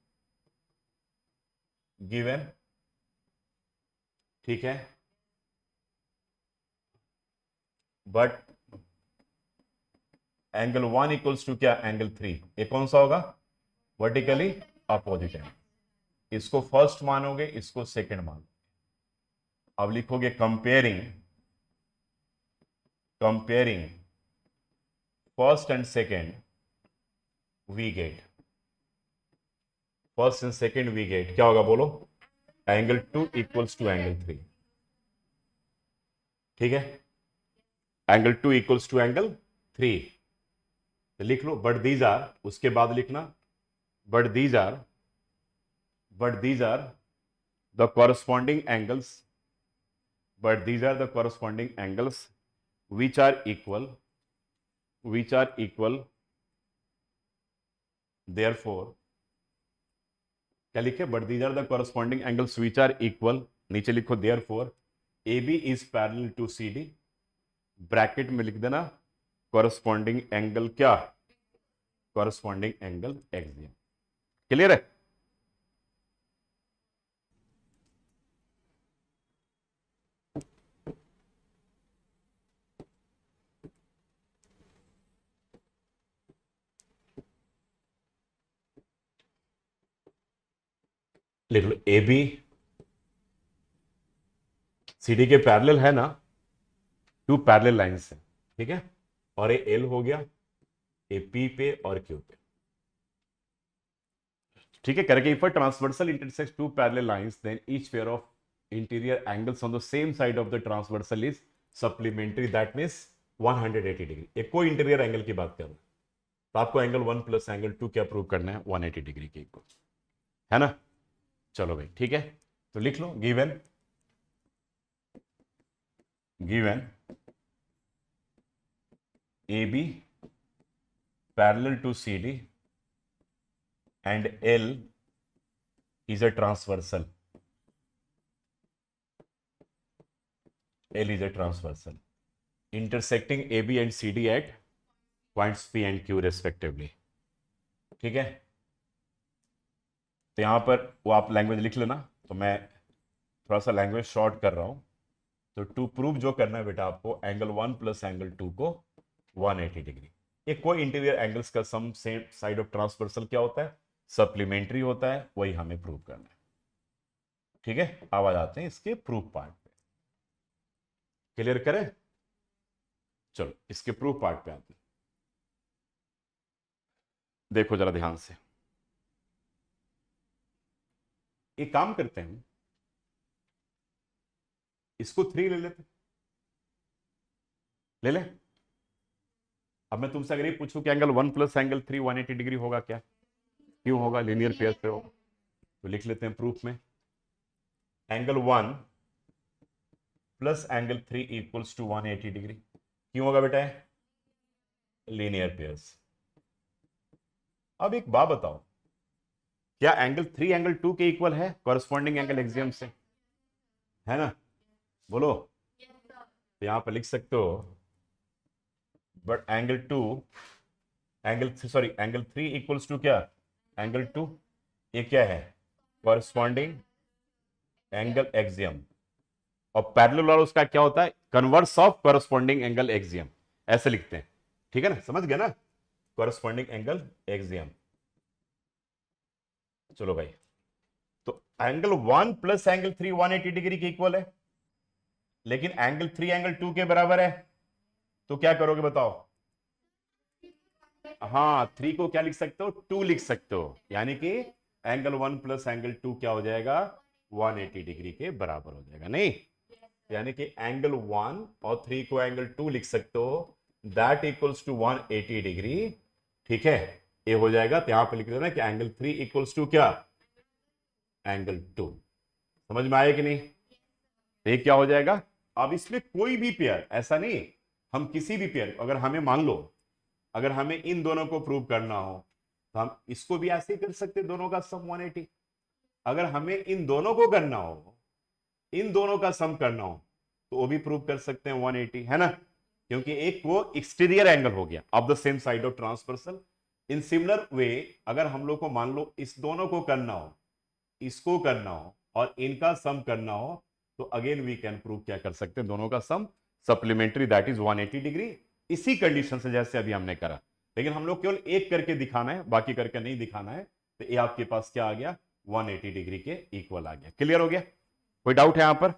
given, ठीक है, बट एंगल 1 इक्वल्स टू क्या, एंगल 3, ये कौन सा होगा, वर्टिकली अपोजिट एंगल। इसको फर्स्ट मानोगे, इसको सेकंड मानोगे। अब लिखोगे comparing first and second we get, first and second we get क्या होगा बोलो, एंगल 2 इक्वल्स टू एंगल 3। ठीक है, एंगल 2 इक्वल्स टू एंगल 3, तो लिख लो बट दीज आर, उसके बाद लिखना but these are the corresponding angles, but these are the corresponding angles which are equal therefore, क्या लिखे, but these are the corresponding angles which are equal, नीचे लिखो therefore A B is parallel to C D, bracket में लिख देना corresponding angle क्या, corresponding angle axiom. Clear है? लिख लो ए बी सी डी के पैरेलल है ना, टू पैरेलल लाइंस है, ठीक है, और ये एल हो गया, ए पी पे और क्यू पे, ठीक है, करके if a transversal intersects two parallel lines then each pair of interior angles on the same side of the transversal is supplementary, that means 180 degree. एक कोई इंटीरियर एंगल की बात कर रहा है, तो आपको एंगल 1 प्लस एंगल 2 क्या प्रूव करना है, 180 डिग्री के इक्वल, है ना? चलो भाई ठीक है, तो लिख लो given AB parallel to CD and L is a transversal. L is a transversal intersecting AB and CD at points P and Q respectively. ठीक है, तो यहां पर वो आप लैंग्वेज लिख लेना, तो मैं थोड़ा सा लैंग्वेज शॉर्ट कर रहा हूं। तो टू प्रूव जो करना है बेटा आपको, एंगल 1 प्लस एंगल 2 को 180 डिग्री, ये कोई इंटीरियर एंगल्स का सम सेम साइड ऑफ ट्रांसवर्सल क्या होता है, सप्लीमेंट्री होता है, वही हमें प्रूव करना है। ठीक है, अब आ जाते हैं इसके प्रूफ पार्ट पे। क्लियर करें? चलो इसके प्रूफ पार्ट पे आते हैं। देखो जरा ध्यान से, एक काम करते हैं, इसको 3 ले लेते, ले ले। अब मैं तुमसे अगर ये पूछूं कि एंगल 1 प्लस एंगल 3 180 डिग्री होगा क्या, क्यों होगा, लीनियर पेयर से होगा, तो लिख लेते हैं प्रूफ में, angle 1 plus angle 3 equals to 180 degree. क्यों होगा बेटा, लीनियर पेयर्स। अब एक बात बताओ, क्या एंगल 3 एंगल 2 के इक्वल है कॉरस्पॉन्डिंग एंगल एक्सियम से, है ना? बोलो, तो यहां पर लिख सकते हो, but angle 2 angle 3 equals to क्या, एंगल 2, ये क्या है, कॉरस्पॉन्डिंग एंगल एक्सियम, और पैरेलल वाला उसका क्या होता है, converse of corresponding angle axiom, ऐसे लिखते हैं। ठीक है ना, समझ गया ना, कॉरस्पॉन्डिंग एंगल एक्सियम। चलो भाई, तो एंगल 1 प्लस एंगल 3 180 डिग्री के इक्वल है, लेकिन एंगल 3 एंगल 2 के बराबर है, तो क्या करोगे बताओ? हाँ, 3 को क्या लिख सकते हो, 2 लिख सकते हो, यानी कि एंगल 1 प्लस एंगल 2 क्या हो जाएगा, 180 डिग्री के बराबर हो जाएगा, नहीं? यानी कि एंगल 1 और 3 को एंगल 2 लिख सकते हो, दैट इक्वल्स टू 180 डिग्री। ठीक है, ये हो जाएगा, तो यहां पे लिख देना कि एंगल 3 इक्वल्स टू क्या, एंगल 2। समझ में आया कि नहीं? तो ये क्या हो जाएगा, अब इसमें कोई भी पेयर, ऐसा नहीं, हम किसी भी पेयर, अगर हमें मान लो, अगर हमें इन दोनों को प्रूव करना हो, तो हम इसको भी ऐसे ही कर सकते, दोनों का सम 180। अगर हमें इन दोनों को करना हो, इन दोनों का सम करना हो, तो वो भी प्रूव कर सकते हैं 180, है ना? क्योंकि एक वो एक्सटीरियर एंगल हो गया of the same side of transversal. In similar way, अगर हम लोग को मान लो इस दोनों को करना हो, इसको करना हो और इनका सम करना हो, तो अगेन वी कैन प्रूव, क्या कर सकते हैं, दोनों का सम सप्लीमेंट्री, दैट इज 180 डिग्री, इसी कंडीशन से जैसे अभी हमने करा। लेकिन हम लोग केवल एक करके दिखाना है, बाकी करके नहीं दिखाना है, तो ये आपके पास क्या आ गया, 180 डिग्री के इक्वल आ गया। क्लियर हो गया? कोई डाउट है यहां पर?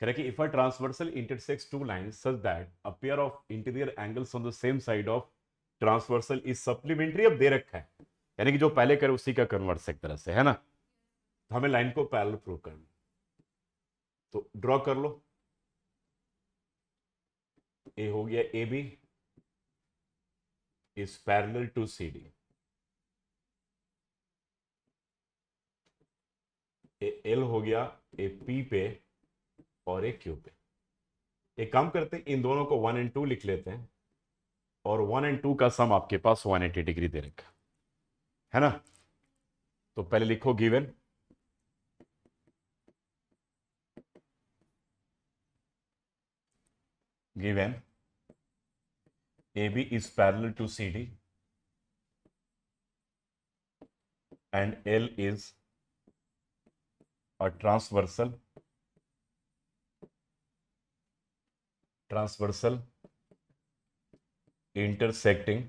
Correct. If a transversal intersects two lines such that a pair of interior angles on the same side of transversal is supplementary, अब दे रखा है, यानी कि जो पहले करे उसी का कन्वर्स एक तरह से, है ना? तो हमें लाइन को पैरेलल प्रूव करना, तो ड्रॉ कर लो, ए हो गया A B is parallel to C D, L हो गया ए पी पे और ए क्यू पे। एक काम करते हैं, इन दोनों को 1 एंड 2 लिख लेते हैं, और 1 एंड 2 का सम आपके पास 180 डिग्री दे रखा है ना। तो पहले लिखो given AB is parallel to CD and L is a transversal intersecting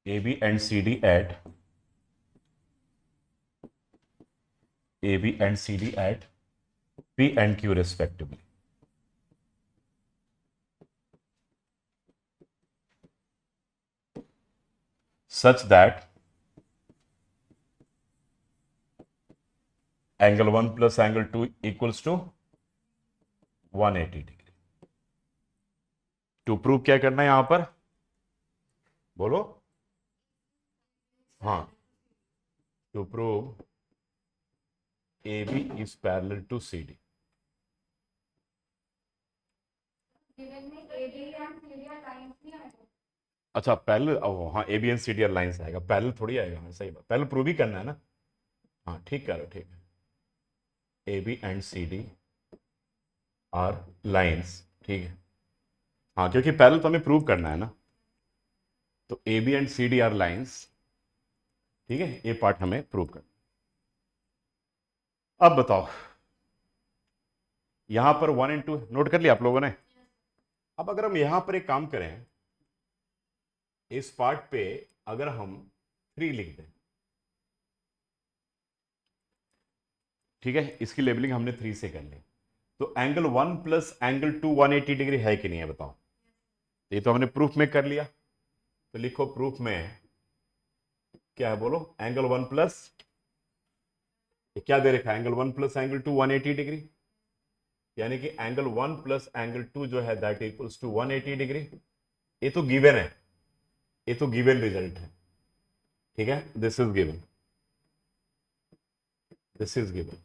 AB and CD at P and Q respectively. Such that angle 1 plus angle 2 equals to 180 degree. To prove क्या करना है यहां पर, बोलो। हाँ, to prove AB is parallel to CD। अच्छा parallel, हाँ AB and CD lines आएगा, पैरेलल थोड़ी आएगा। हाँ सही बात, पैरेलल प्रूव ही करना है ना। हाँ ठीक कह रहे हो, ठीक है। AB and CD are lines, ठीक है। हाँ क्योंकि पैरेलल तो हमें प्रूव करना है ना, तो AB and CD are lines, ठीक है, ये पार्ट हमें प्रूव करना। अब बताओ, यहां पर 1 एंड 2 नोट कर लिया आप लोगों ने। अब अगर हम यहां पर एक काम करें, इस पार्ट पे अगर हम 3 लिख दें, ठीक है, इसकी लेबलिंग हमने 3 से कर ली, तो एंगल 1 प्लस एंगल 2 180 डिग्री है कि नहीं है बताओ। ये तो हमने प्रूफ में कर लिया, तो लिखो प्रूफ में क्या है, बोलो। एंगल 1 प्लस, क्या दे रखा है, एंगल 1 प्लस एंगल 2 180 डिग्री, यानी कि एंगल 1 प्लस एंगल 2 जो है दैट इक्वल्स टू 180 डिग्री। ये तो गिवन है, ये तो गिवन रिजल्ट है, ठीक है, this is given, this is given.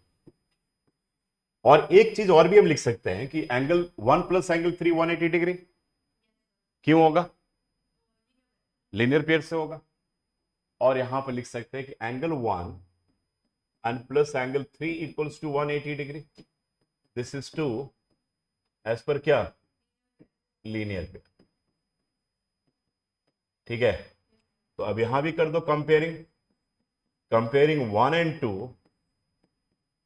और एक चीज और भी हम लिख सकते हैं कि एंगल 1 प्लस एंगल 3 180 डिग्री क्यों होगा, लीनियर पेयर से होगा। और यहां पर लिख सकते हैं कि angle 1 and plus angle 3 equals to 180 degree, this is to as per क्या, लीनियर पेयर, ठीक है। तो अब यहां भी कर दो कंपेयरिंग 1 एंड 2,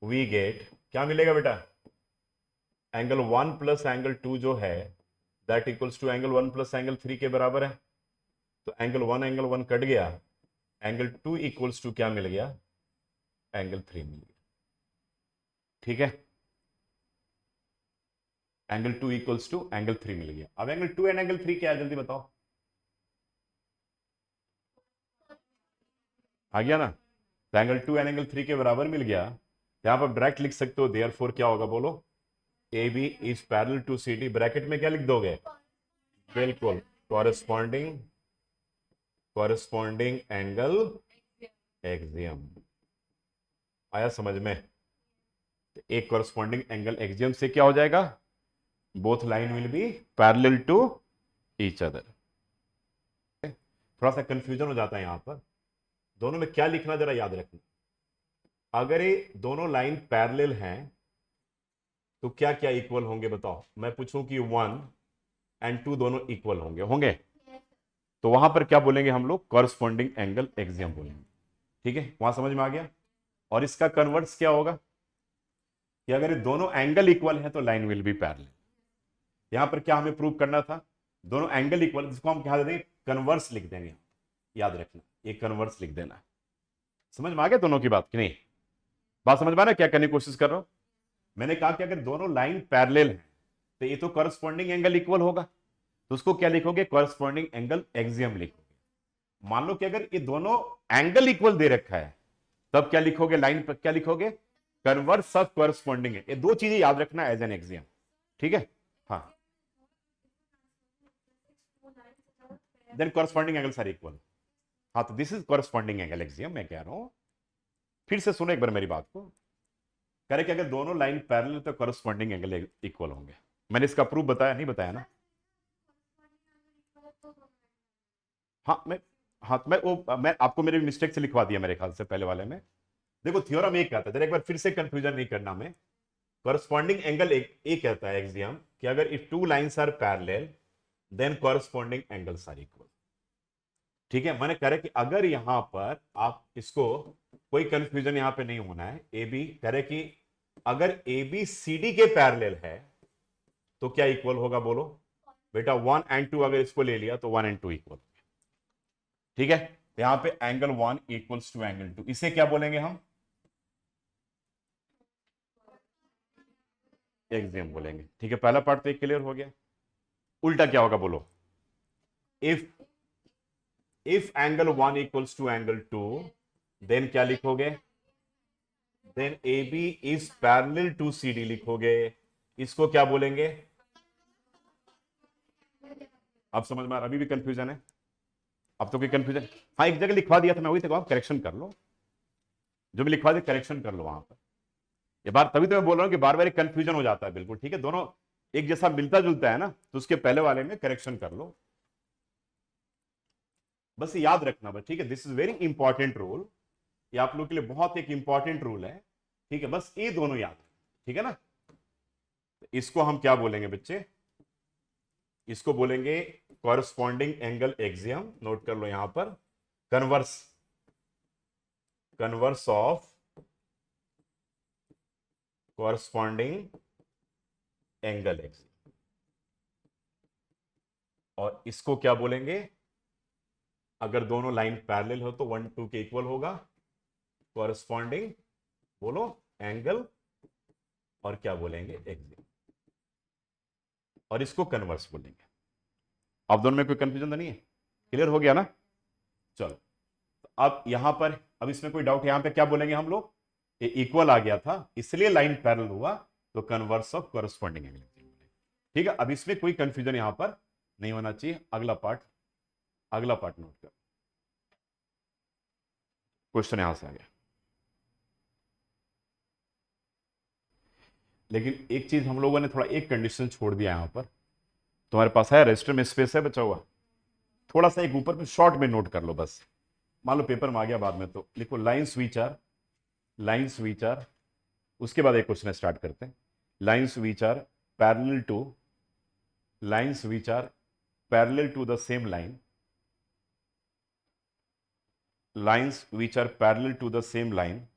वी गेट क्या मिलेगा बेटा, एंगल 1 प्लस एंगल 2 जो है that equals to angle 1 plus angle 3 के बराबर है। तो एंगल 1 कट गया, एंगल 2 इक्वल्स टू क्या मिल गया, एंगल 3 मिल गया, ठीक है। एंगल 2 इक्वल्स टू एंगल 3 मिल गया। अब एंगल 2 एंड एंगल 3 क्या है, जल्दी बताओ। आ गया ना, तो एंगल 2 एंड एंगल 3 के बराबर मिल गया। यहां पर डायरेक्ट लिख सकते हो, देयरफॉर क्या होगा बोलो, AB is parallel to CD, bracket में क्या लिख दोगे, बिल्कुल कॉरेस्पॉन्डिंग एंगल एक्सियम। आया समझ में, एक कॉरेस्पॉन्डिंग एंगल एक्सियम से क्या हो जाएगा, both line will be parallel to each other. थोड़ा सा कंफ्यूजन हो जाता है यहां पर, दोनों में क्या लिखना जरा याद रखना। अगर ये दोनों लाइन पैरेलल हैं तो क्या क्या इक्वल होंगे बताओ। मैं पूछूं कि 1 एंड 2 दोनों इक्वल होंगे तो वहां पर क्या बोलेंगे हम लोग, कॉरेस्पॉन्डिंग एंगल एक्सियम बोलेंगे, ठीक है, वहां समझ में आ गया। और इसका कन्वर्ट्स क्या होगा, कि अगर ये दोनों एंगल इक्वल है तो लाइन विल बी पैरेलल। यहां पर क्या हमें प्रूव करना था, दोनों एंगल इक्वल, जिसको हम क्या देंगे, कन्वर्स लिख देंगे, याद रखना, ये कन्वर्स लिख देना। समझ में आ गया दोनों की बात कि नहीं, बात समझ में आ रहा है क्या करने की कोशिश कर रहा हूं। मैंने कहा कि अगर दोनों लाइन पैरेलल है तो ये तो कॉरेस्पॉन्डिंग एंगल इक्वल होगा, तो उसको क्या लिखोगे, कॉरेस्पॉन्डिंग एंगल एक्सियम लिखोगे। मान लो कि अगर ये दोनों एंगल इक्वल दे रखा है तब क्या लिखोगे, लाइन पर क्या लिखोगे, कन्वर्स ऑफ कॉरेस्पॉन्डिंग। ये दो चीजें याद रखना एज एन एक्सियम, ठीक है। हाँ, then corresponding angles are equal. हाँ तो this is corresponding angle axiom, मैं कह रहा हूं, फिर से सुनो एक बार मेरी बात को। कह रहे कि अगर दोनों लाइन पैरेलल तो कॉरस्पॉन्डिंग एंगल इक्वल होंगे। मैंने इसका प्रूफ बताया नहीं बताया ना? हाँ मैं, हाँ मैं वो मैं आपको मेरे मिस्टेक से लिखवा दिया मेरे ख्याल से पहले वाले में। देखो थ्योरम एक कहता है, एक बार फिर से कंफ्यूजन नहीं करना में। कॉरस्पॉन्डिंग एंगल एक कहता है एक्सियम कि अगर if two lines are parallel then corresponding angles are equal. ठीक है, मैंने कह रहा कि अगर यहां पर आप इसको, कोई कंफ्यूजन यहां पे नहीं होना है, ए बी कह रहे कि अगर ए बी सी डी के पैरेलल है तो क्या इक्वल होगा बोलो बेटा? 1 एंड 2 अगर इसको ले लिया तो 1 एंड 2 इक्वल। ठीक है, यहां पे एंगल 1 इक्वल्स टू एंगल 2, इसे क्या बोलेंगे हम? एक्सियम बोलेंगे। ठीक है, पहला पार्ट तो एक क्लियर हो गया। उल्टा क्या होगा बोलो? If if angle 1 equals to angle 2 then क्या लिखोगे? Then A B is parallel to C D लिखोगे। इसको क्या बोलेंगे? अब समझ में अभी भी कंफ्यूजन है? अब तो कोई कंफ्यूजन? हाँ एक जगह लिखवा दिया था मैं, वही तो आप करेक्शन कर लो, जो भी लिखवा दिया करेक्शन कर लो वहां पर। ये बार तभी तो मैं बोल रहा हूं कि बार बार कंफ्यूजन हो जाता है। बिल्कुल ठीक है, दोनों एक जैसा मिलता जुलता है ना, तो उसके पहले वाले में करेक्शन कर लो, बस याद रखना बस। ठीक है, this is very important rule, ये आप लोग के लिए बहुत एक इंपॉर्टेंट रूल है। ठीक है, बस ये दोनों याद, ठीक है ना? तो इसको हम क्या बोलेंगे बच्चे? इसको बोलेंगे कॉरस्पॉन्डिंग एंगल एक्सियम। नोट कर लो यहां पर, converse converse of corresponding angle axiom. और इसको क्या बोलेंगे? अगर दोनों लाइन पैरेलल हो तो 1 2 के इक्वल होगा कॉरस्पॉन्डिंग, बोलो एंगल, और क्या बोलेंगे? एक्सियम। और इसको कन्वर्स बोलेंगे। अब दोनों में कोई कंफ्यूजन तो नहीं है? क्लियर हो गया ना? चलो, तो अब यहां पर, अब इसमें कोई डाउट? यहां पे क्या बोलेंगे हम लोग? ये इक्वल आ गया था इसलिए लाइन पैरेलल हुआ, तो कन्वर्स ऑफ कॉरस्पॉन्डिंग एंगल। ठीक है, अब इसमें कोई कंफ्यूजन यहां पर नहीं होना चाहिए। अगला पार्ट नोट कर, क्वेश्चन यहां से आ गया। लेकिन एक चीज हम लोगों ने थोड़ा एक कंडीशन छोड़ दिया यहां पर। तुम्हारे पास है रजिस्टर में स्पेस है बचा हुआ? थोड़ा सा एक ऊपर पे शॉर्ट में नोट कर लो बस। मान लो पेपर में आ गया बाद में तो लिखो लाइंस व्हिच आर, उसके बाद एक क्वेश्चन स्टार्ट करते हैं। Lines which are parallel to lines which are parallel to the same line, lines which are parallel to the same line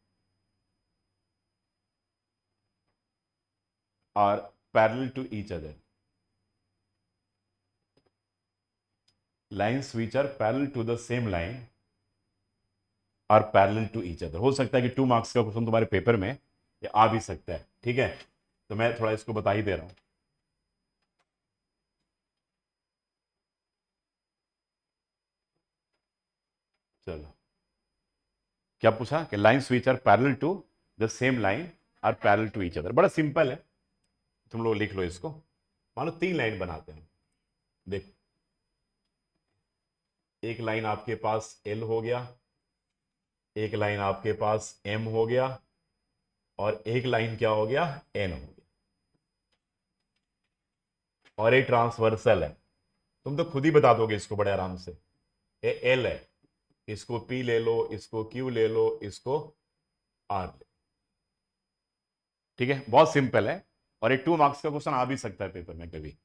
are parallel to each other. Lines which are parallel to the same line are parallel to each other। हो सकता है कि 2 marks का question तुम्हारे paper में ये आ भी सकता है। ठीक है, तो मैं थोड़ा इसको बता ही दे रहा हूं। चलो, क्या पूछा? कि lines which are parallel to the same line are parallel to each other. बड़ा सिंपल है, तुम लोग लिख लो इसको। मान लो 3 लाइन बनाते हैं। देखो, एक लाइन आपके पास L हो गया, एक लाइन आपके पास M हो गया, और एक लाइन क्या हो गया? N हो गया, और एक ट्रांसवर्सल है। तुम तो खुद ही बता दोगे इसको बड़े आराम से। ये L है, इसको P ले लो, इसको Q ले लो, इसको R ले। ठीक है, बहुत सिंपल है, और एक 2 मार्क्स का क्वेश्चन आ भी सकता है पेपर में कभी।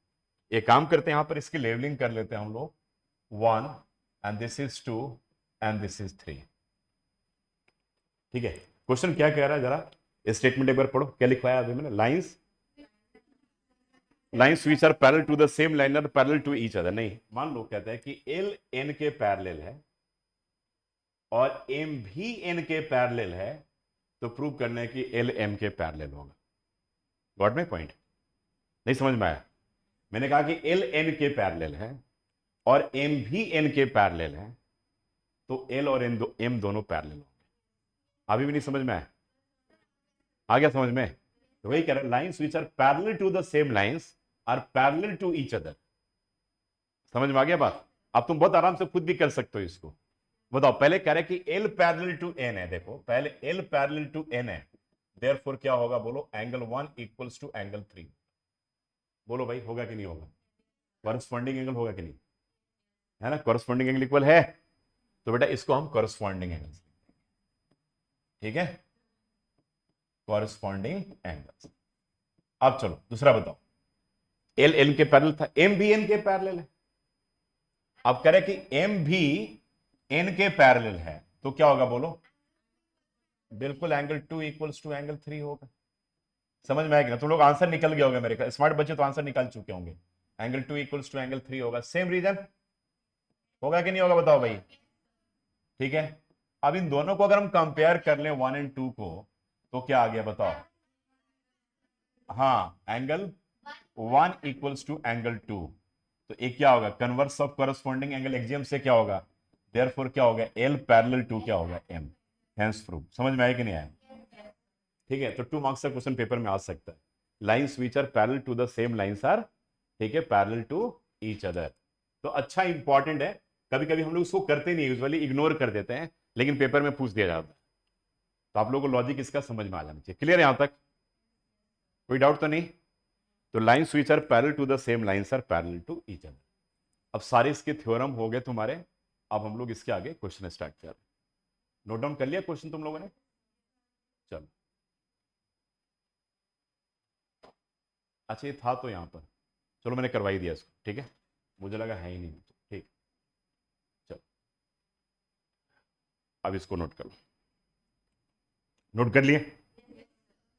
एक काम करते हैं, यहां पर इसकी लेवलिंग कर लेते हैं हम लोग। 1 and this is 2 and this is 3। ठीक है, क्वेश्चन क्या कह रहा है जरा स्टेटमेंट एक बार पढ़ो, क्या लिखवाया अभी मैंने? Lines which are parallel to the same line are parallel to each other. नहीं, मान लो कहते हैं कि L N के पैरेलल है और M भी N के पैरेलल है, तो प्रूव करना है कि L M के पैरेलल होगा। Got my point? नहीं समझ में आया? मैंने कहा कि L N के पैरेलल है और M भी N के पैरेलल है, तो L और M दोनों पैरेलल होंगे। अभी भी नहीं समझ में आया? आ गया समझ में? तो वही कह रहा है, lines which are parallel to the same lines are parallel to each other. समझ में आ गया बात? अब तुम बहुत आराम से खुद भी कर सकते हो इसको। बताओ, पहले कह रहे कि L पैरेलल टू N है। देखो, पहले L पैरेलल टू N है, देयरफॉर क्या होगा बोलो, एंगल 1 इक्वल्स टू एंगल 3। बोलो भाई होगा कि नहीं होगा, कॉरस्पॉन्डिंग एंगल होगा कि नहीं, है ना, कॉरस्पॉन्डिंग एंगल इक्वल है, तो बेटा इसको हम कॉरस्पॉन्डिंग एंगल, ठीक है, कॉरस्पॉन्डिंग एंगल। अब चलो दूसरा बताओ, एल एन के पैरेलल था, एम भी एन के पैरेलल है। अब कह रहे कि एम भी एन के पैरेलल है, तो क्या होगा बोलो, बिल्कुल एंगल 2 इक्वल्स टू एंगल 3 होगा। समझ में आएगा ना, तुम लोग आंसर निकल गया होगा, मेरे स्मार्ट बच्चे तो आंसर निकाल चुके होंगे। एंगल 2 इक्वल्स टू एंगल 3 होगा, सेम रीजन होगा कि नहीं होगा बताओ भाई, ठीक है। अब इन दोनों को अगर हम कंपेयर कर लें 1 एंड 2 को, तो क्या आ गया बताओ, हाँ एंगल 1 इक्वल्स टू एंगल 2, तो एक क्या होगा, converse of corresponding angle axiom से क्या होगा, देयरफॉर क्या होगा, एल पैरेलल टू क्या होगा एम, हेंस प्रूव। समझ में आया कि नहीं आया, ठीक है। तो 2 मार्क्स का क्वेश्चन पेपर में आ सकता है, lines which are parallel to the same lines are, ठीक है, पैरेलल टू ईच अदर। तो अच्छा इंपॉर्टेंट है, कभी कभी हम लोग इसको करते नहीं, यूजुअली इग्नोर कर देते हैं, लेकिन पेपर में पूछ दिया जाता है, तो आप लोगों को लॉजिक इसका समझ में आ जाना चाहिए। क्लियर है यहां तक, कोई डाउट तो नहीं। तो lines which are parallel to the same lines are parallel to each other. अब सारे इसके थ्योरम हो गए तुम्हारे, अब हम लोग इसके आगे क्वेश्चन स्टार्ट कर रहे हैं। नोट डाउन कर लिया क्वेश्चन तुम लोगों ने, चलो। अच्छा ये था तो यहां पर, चलो मैंने करवा ही दिया इसको, ठीक है, मुझे लगा है ही नहीं, ठीक, चलो अब इसको नोट कर लो, नोट कर लिए।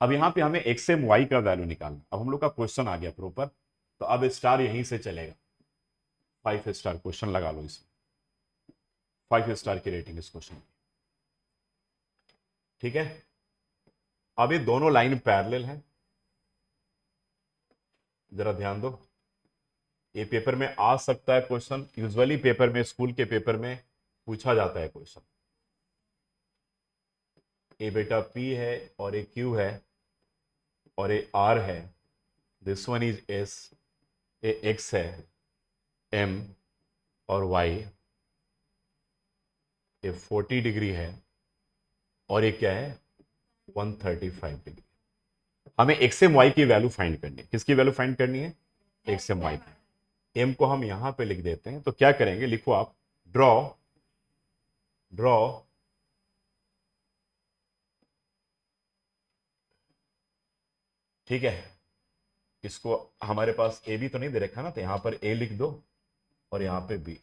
अब यहां पे हमें एक्स एम वाई का वैल्यू निकालना, अब हम लोग का क्वेश्चन आ गया प्रॉपर, तो अब स्टार यहीं से चलेगा, 5 स्टार क्वेश्चन लगा लो इसमें, 5 स्टार की रेटिंग इस क्वेश्चन, ठीक है। अब ये दोनों लाइन पैरेलल है, जरा ध्यान दो, ये पेपर में आ सकता है क्वेश्चन, यूजुअली पेपर में, स्कूल के पेपर में पूछा जाता है क्वेश्चन। ए बेटा पी है और ए क्यू है और ए आर है, this one is S, A x है, एम और वाई, ये 40 डिग्री है और ये क्या है 135 डिग्री। हमें एक्स एम वाई की वैल्यू फाइंड करनी है, किसकी वैल्यू फाइंड करनी है, एक्स एम वाई की। एम को हम यहां पे लिख देते हैं, तो क्या करेंगे, लिखो आप, ड्रॉ ड्रॉ ठीक है, इसको हमारे पास ए बी तो नहीं दे रखा ना, तो यहां पर ए लिख दो और यहां पे बी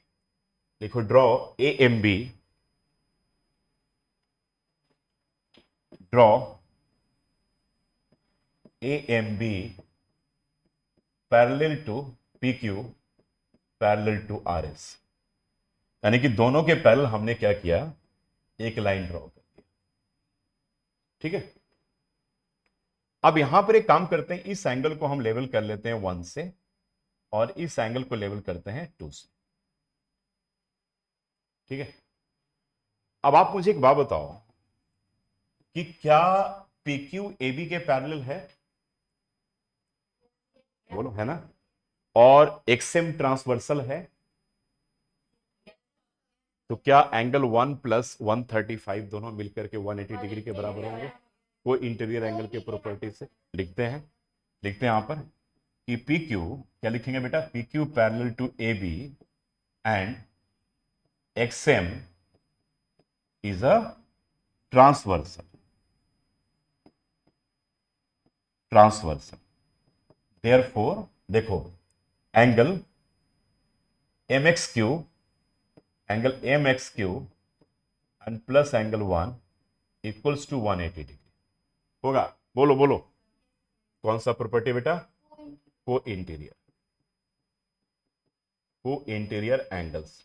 लिखो, draw A M B, draw A M B parallel to P Q parallel to R S, यानी कि दोनों के पैरेलल हमने क्या किया, एक लाइन ड्रॉ कर दिया, ठीक है। अब यहां पर एक काम करते हैं, इस एंगल को हम लेवल कर लेते हैं 1 से और इस एंगल को लेवल करते हैं 2 से, ठीक है। अब आप मुझे एक बात बताओ कि क्या PQ AB के पैरेलल है, बोलो है ना, और XM ट्रांसवर्सल है, तो क्या एंगल 1 प्लस 135 दोनों मिलकर के 180 डिग्री के बराबर होंगे, वो इंटीरियर एंगल के प्रॉपर्टी से लिखते हैं यहां पर कि PQ, क्या लिखेंगे बेटा, PQ parallel to AB and XM is a transversal, therefore देखो angle MXQ, angle MXQ and plus angle 1 equals to 180 degree होगा। बोलो बोलो कौन सा प्रॉपर्टी बेटा, को इंटीरियर एंगल्स।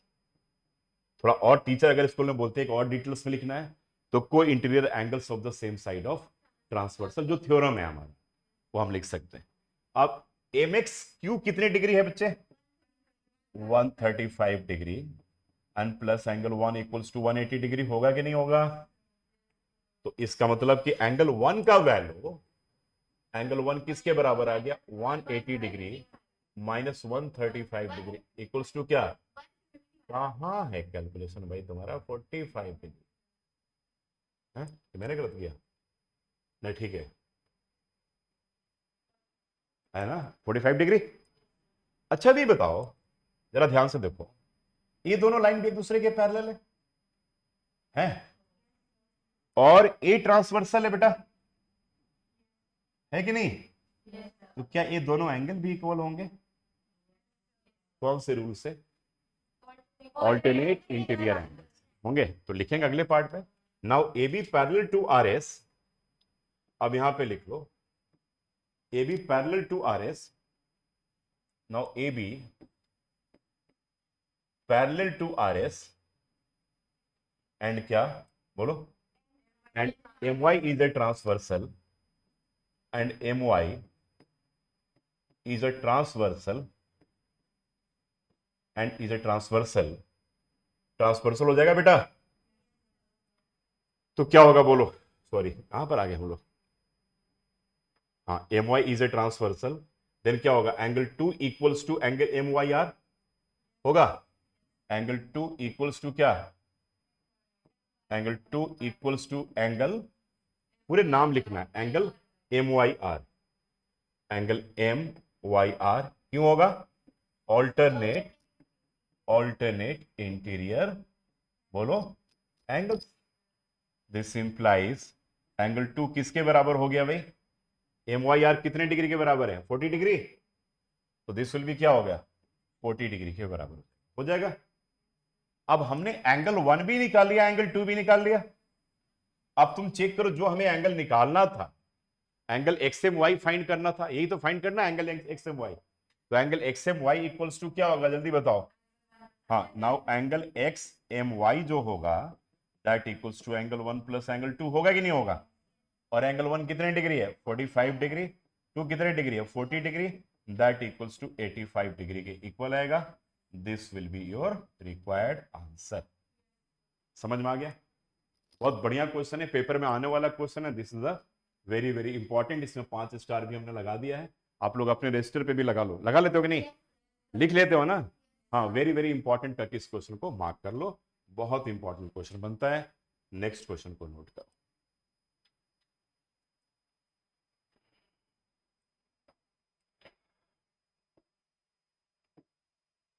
थोड़ा और टीचर अगर स्कूल में बोलते हैं कि और डिटेल्स में लिखना है, तो को interior angles of the same side of transversal, जो थ्योरम है हमारा, वो हम लिख सकते हैं। अब MXQ कितने डिग्री है बच्चे, 135 degree and plus angle 1 equals to 180 degree, होगा कि नहीं होगा। तो इसका मतलब कि एंगल 1 का वैल्यू, एंगल 1 किसके बराबर आ गया, 180 degree minus 135 degree equals to क्या, कहां है कैलकुलेशन भाई तुम्हारा, 45 डिग्री है, मैंने गलत किया, नहीं ठीक है ना, 45 डिग्री। अच्छा भी बताओ, जरा ध्यान से देखो, ये दोनों लाइन भी एक दूसरे के पैरेलल है और ए ट्रांसवर्सल है बेटा, है कि नहीं? तो क्या ये दोनों एंगल भी इक्वल होंगे? कौन से रूल से? ऑल्टरनेट इंटीरियर एंगल होंगे। तो लिखेंगे अगले पार्ट में, now A B parallel to R S, अब यहां पे लिख लो A B parallel to R S, now A B parallel to R S and क्या बोलो, and M Y is a transversal, and M Y is a transversal, and is a transversal, transversal हो जाएगा बेटा। तो क्या होगा बोलो, sorry कहां पर आ गए हम लोग, हाँ M Y is a transversal, then क्या होगा, angle 2 equals to angle M Y R होगा, एंगल 2 इक्वल्स टू क्या, एंगल 2 इक्वल्स टू एंगल, पूरे नाम लिखना है, angle M Y R, angle M Y R क्यों होगा, ऑल्टरनेट, ऑल्टरनेट इंटीरियर बोलो एंगल, दिस इंप्लाइज एंगल 2 किसके बराबर हो गया भाई, एम वाई आर कितने डिग्री के बराबर है, 40 डिग्री, तो दिस विल भी क्या हो गया, 40 डिग्री के बराबर हो जाएगा। अब हमने एंगल 1 भी निकाल लिया, एंगल 2 भी निकाल लिया, अब तुम चेक करो जो हमें एंगल निकालना था, angle X M Y find करना था, यही तो फाइंड करना है एंगल एक्स एम वाई, तो angle X M Y equals to क्या होगा जल्दी बताओ, हाँ now angle X M Y जो होगा that equals to angle 1 plus angle 2 होगा कि नहीं होगा, और एंगल 1 कितने डिग्री है 45 डिग्री, 2 कितने डिग्री है 40 degree, that equals to 85 degree के इक्वल आएगा, this will be your required answer. समझ में आ गया? बहुत बढ़िया क्वेश्चन है, पेपर में आने वाला क्वेश्चन है, this is a very very important, इसमें 5 स्टार भी हमने लगा दिया है, आप लोग अपने रजिस्टर पे भी लगा लो, लगा लेते हो कि नहीं, लिख लेते हो ना, हाँ वेरी वेरी इंपॉर्टेंट करके इस क्वेश्चन को मार्क कर लो, बहुत इंपॉर्टेंट क्वेश्चन बनता है। नेक्स्ट क्वेश्चन को नोट करो,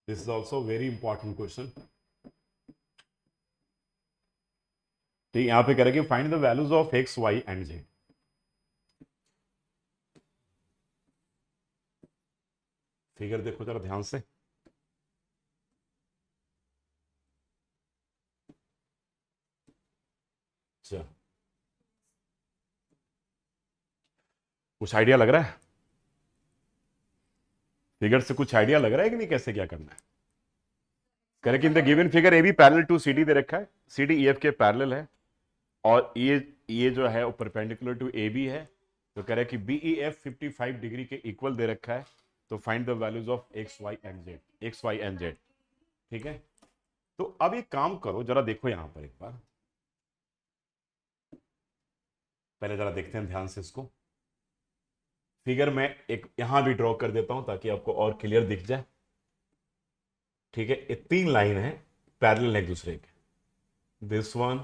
this is also very important question. ठीक, यहां पे करेंगे find the values of X Y and Z. Figure देखो जरा ध्यान से, अच्छा कुछ आइडिया लग रहा है, फिगर से कुछ आइडिया लग रहा है कि नहीं, कैसे क्या करना है? Correct, in the given figure A B parallel to C D दे रखा है, सी डी ई एफ के पैरेलल है, और ये जो है वो परपेंडिकुलर टू ए बी है, तो कह रहा है कि बी ई एफ 55 डिग्री के इक्वल दे रखा है, तो find the values of X Y and Z, X Y and Z. ठीक है, तो अब एक काम करो, जरा देखो यहां पर एक बार, पहले जरा देखते हैं ध्यान से इसको, फिगर में एक यहां भी ड्रॉ कर देता हूं ताकि आपको और क्लियर दिख जाए। ठीक है, ये 3 लाइन है पैरेलल एक दूसरे के, दिस वन,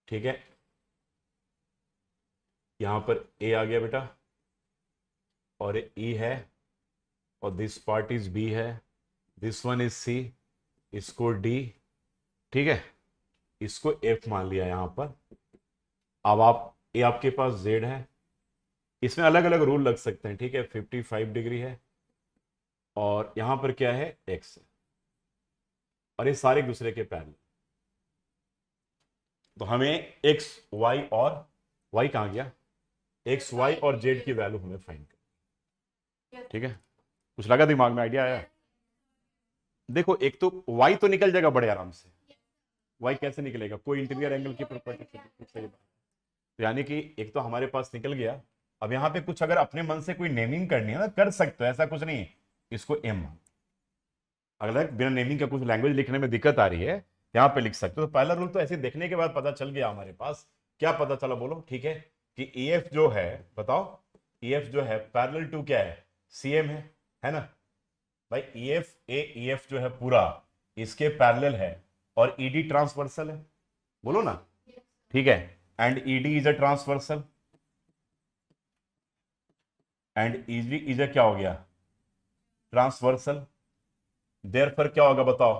ठीक है, यहां पर ए आ गया बेटा, और ई है, और दिस पार्ट इज बी है, दिस वन इज सी, इसको डी, ठीक है, इसको एफ मान लिया यहां पर। अब आप ये आपके पास जेड है, इसमें अलग अलग रूल लग सकते हैं, ठीक है, 55 डिग्री है, और यहां पर क्या है एक्स है, और ये सारे एक दूसरे के पैरेलल, तो हमें एक्स वाई और वाई कहां गया, एक्स वाई और जेड की वैल्यू हमें फाइंड करनी, ठीक है, कुछ लगा दिमाग में, आइडिया आया? देखो एक तो वाई तो निकल जाएगा बड़े आराम से, वाई कैसे निकलेगा, कोई इंटीरियर एंगल की प्रॉपर्टी, तो यानी कि एक तो हमारे पास निकल गया। अब यहां पे कुछ अगर अपने मन से कोई नेमिंग करनी है ना, कर सकते हो, ऐसा कुछ नहीं है, इसको एम, अगर बिना नेमिंग का कुछ लैंग्वेज लिखने में दिक्कत आ रही है, यहां पे लिख सकते हो, तो पहला रूल तो ऐसे देखने के बाद पता चल गया हमारे पास, क्या पता चला बोलो, ठीक है, कि ई एफ जो है, बताओ, ई एफ जो है पैरेलल टू क्या है, सी एम है ना भाई, ई एफ जो है पूरा इसके पैरेलल है, और ईडी ट्रांसवर्सल है, बोलो ना, ठीक है, and ED is a transversal, and ED is a क्या हो गया, ट्रांसवर्सल। देयरफॉर क्या होगा बताओ,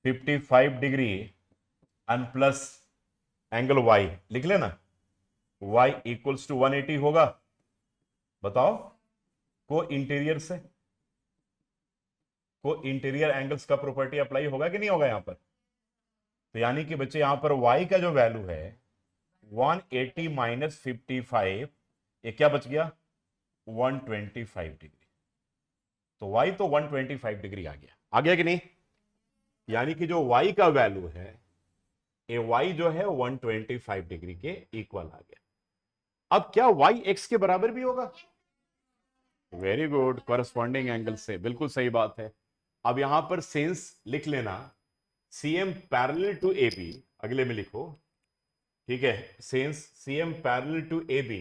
55 degree and plus angle Y, लिख लेना, y इक्वल्स टू 180 होगा। बताओ, को इंटीरियर से को इंटीरियर एंगल्स का प्रॉपर्टी अप्लाई होगा कि नहीं होगा यहां पर? तो यानी कि बच्चे यहां पर y का जो वैल्यू है 180 माइनस 55, ये क्या बच गया, 125 डिग्री। तो y तो 125 डिग्री आ गया कि नहीं? यानी कि जो y का वैल्यू है, ये y जो है 125 डिग्री के इक्वल आ गया। अब क्या y x के बराबर भी होगा? वेरी गुड, कॉरेस्पॉन्डिंग एंगल से, बिल्कुल सही बात है। अब यहां पर सेंस लिख लेना, CM पैरेलल टू AB, अगले में लिखो, ठीक है, since CM parallel to AB,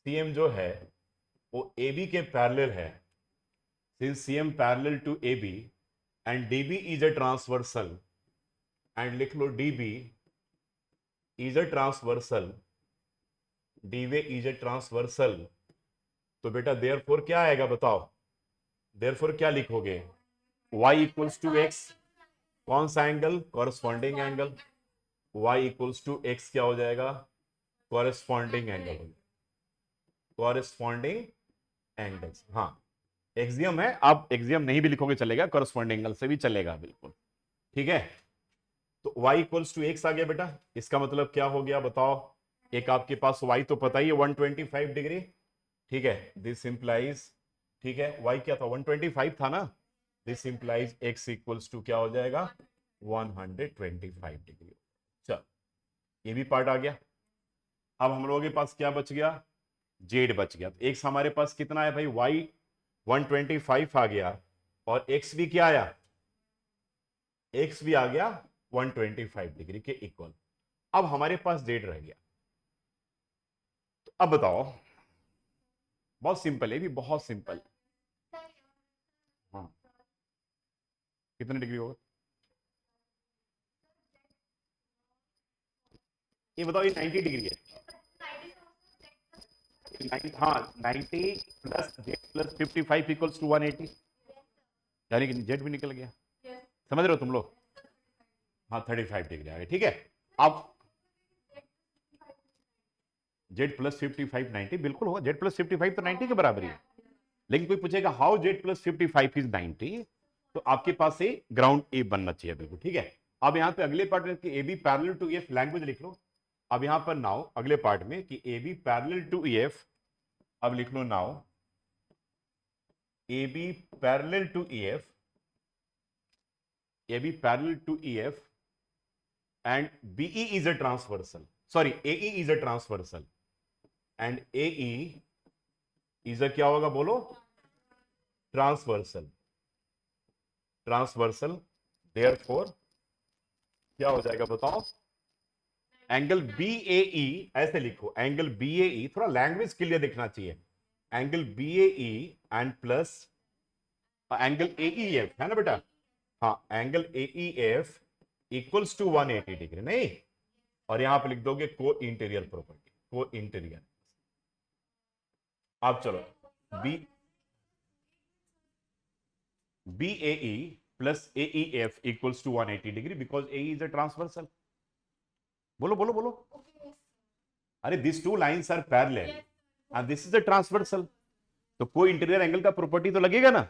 CM जो है वो AB के पैरेलल है, since CM parallel to AB and DB is a transversal, and लिख लो DB is a transversal, DB is a transversal, तो बेटा देयरफॉर क्या आएगा बताओ, देयरफॉर क्या लिखोगे, y इक्वल्स टू x, कौन सा एंगल, corresponding angle, y equals to x क्या हो जाएगा, कॉरेस्पॉन्डिंग एंगल, कॉरेस्पॉन्डिंग एंगल्स, हाँ एक्सियम है, आप एक्सियम नहीं भी लिखोगे चलेगा, कॉरेस्पॉन्डिंग एंगल से भी चलेगा, बिल्कुल ठीक है। तो y इक्वल्स टू x आ गया बेटा, इसका मतलब क्या हो गया बताओ, एक आपके पास y तो पता ही है 125 डिग्री, ठीक है, दिस इंप्लाइज, ठीक है, y क्या था 125 था ना, this implies x equals to क्या हो जाएगा 125 डिग्री। चल ये भी पार्ट आ गया। अब हम लोगों के पास क्या बच गया, जेड बच गया। तो x हमारे पास कितना है भाई, y 125 आ गया, और x भी क्या आया, x भी आ गया 125 डिग्री के इक्वल। अब हमारे पास जेड रह गया। तो अब बताओ, बहुत सिंपल है भी, बहुत सिंपल, हाँ कितने डिग्री होगा ये बताओ, ये 90 डिग्री है, हाँ 90 plus Z plus 55 equals to 180, यानी कि जेड भी निकल गया, समझ रहे हो तुम लोग, हाँ 35 डिग्री आ गया, ठीक है। अब जेड प्लस 55 90 बिल्कुल होगा, जेड प्लस 55 तो 90 के बराबर ही है, लेकिन कोई पूछेगा हाउ जेड प्लस 55 इज 90, तो आपके पास से ग्राउंड ए बनना चाहिए, बिल्कुल ठीक है। अब यहाँ पे अगले पार्ट में A B parallel to F, language लिख लो। अब यहाँ पर नाउ अगले पार्ट में कि A B parallel to F, अब लिख लो now A B parallel to F, A B parallel to F and B E is a transversal, sorry A E is a transversal, and A E is a क्या होगा बोलो, transversal, transversal, therefore क्या हो जाएगा बताओ, एंगल BAE, ऐसे लिखो एंगल BAE, थोड़ा लैंग्वेज क्लियर दिखना चाहिए, angle BAE and plus angle AEF है ना बेटा, हाँ angle AEF equals to 180 degree, नहीं, और यहां पे लिख दोगे को इंटीरियर प्रॉपर्टी, को इंटीरियर। अब चलो BAE प्लस AEF equals to 180 degree, because AE is a transversal, बोलो बोलो बोलो, अरे this two lines are parallel and this is a transversal, तो कोई इंटीरियर एंगल का प्रॉपर्टी तो लगेगा ना।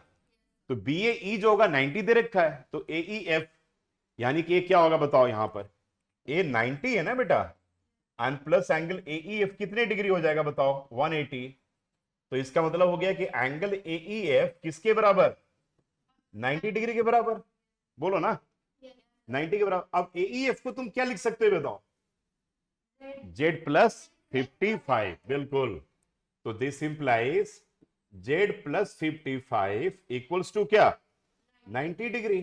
तो BAE जो होगा 90 दे रखा है, तो AEF यानी कि ये क्या होगा बताओ, यहां पर ए 90 है ना बेटा, एंड प्लस एंगल AEF कितने डिग्री हो जाएगा बताओ 180, तो इसका मतलब हो गया कि एंगल AEF किसके बराबर, 90 डिग्री के बराबर, बोलो ना 90 के बराबर। अब AEF को तुम क्या लिख सकते हो बताओ, जेड प्लस 55, बिल्कुल, तो this implies Z plus 55 equals to क्या 90 degree,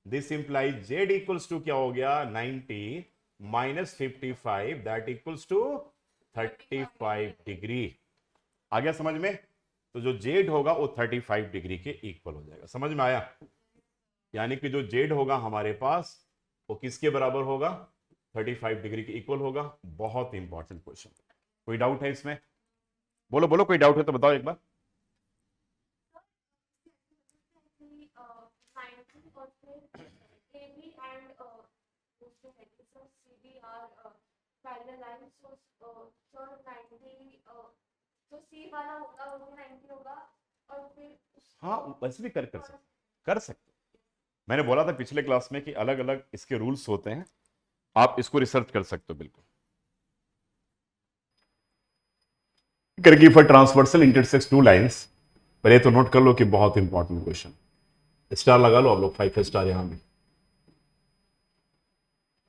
this implies Z equals to क्या हो गया 90 minus 55, that equals to 35 degree. आ गया समझ में? तो जो जेड होगा वो 35 डिग्री के इक्वल हो जाएगा, समझ में आया? यानी कि जो जेड होगा हमारे पास वो किसके बराबर होगा? 35 डिग्री के इक्वल होगा। बहुत इंपॉर्टेंट क्वेश्चन। कोई डाउट है इसमें? बोलो बोलो, कोई डाउट है तो बताओ एक बार। हाँ वैसे भी कर सकते। मैंने बोला था पिछले क्लास में कि अलग अलग इसके रूल्स होते हैं, आप इसको रिसर्च कर सकते हो बिल्कुल। करके for transversal intersects two lines, पर ये तो नोट कर लो कि बहुत इंपॉर्टेंट क्वेश्चन। स्टार लगा लो आप लोग, 5 स्टार यहां भी।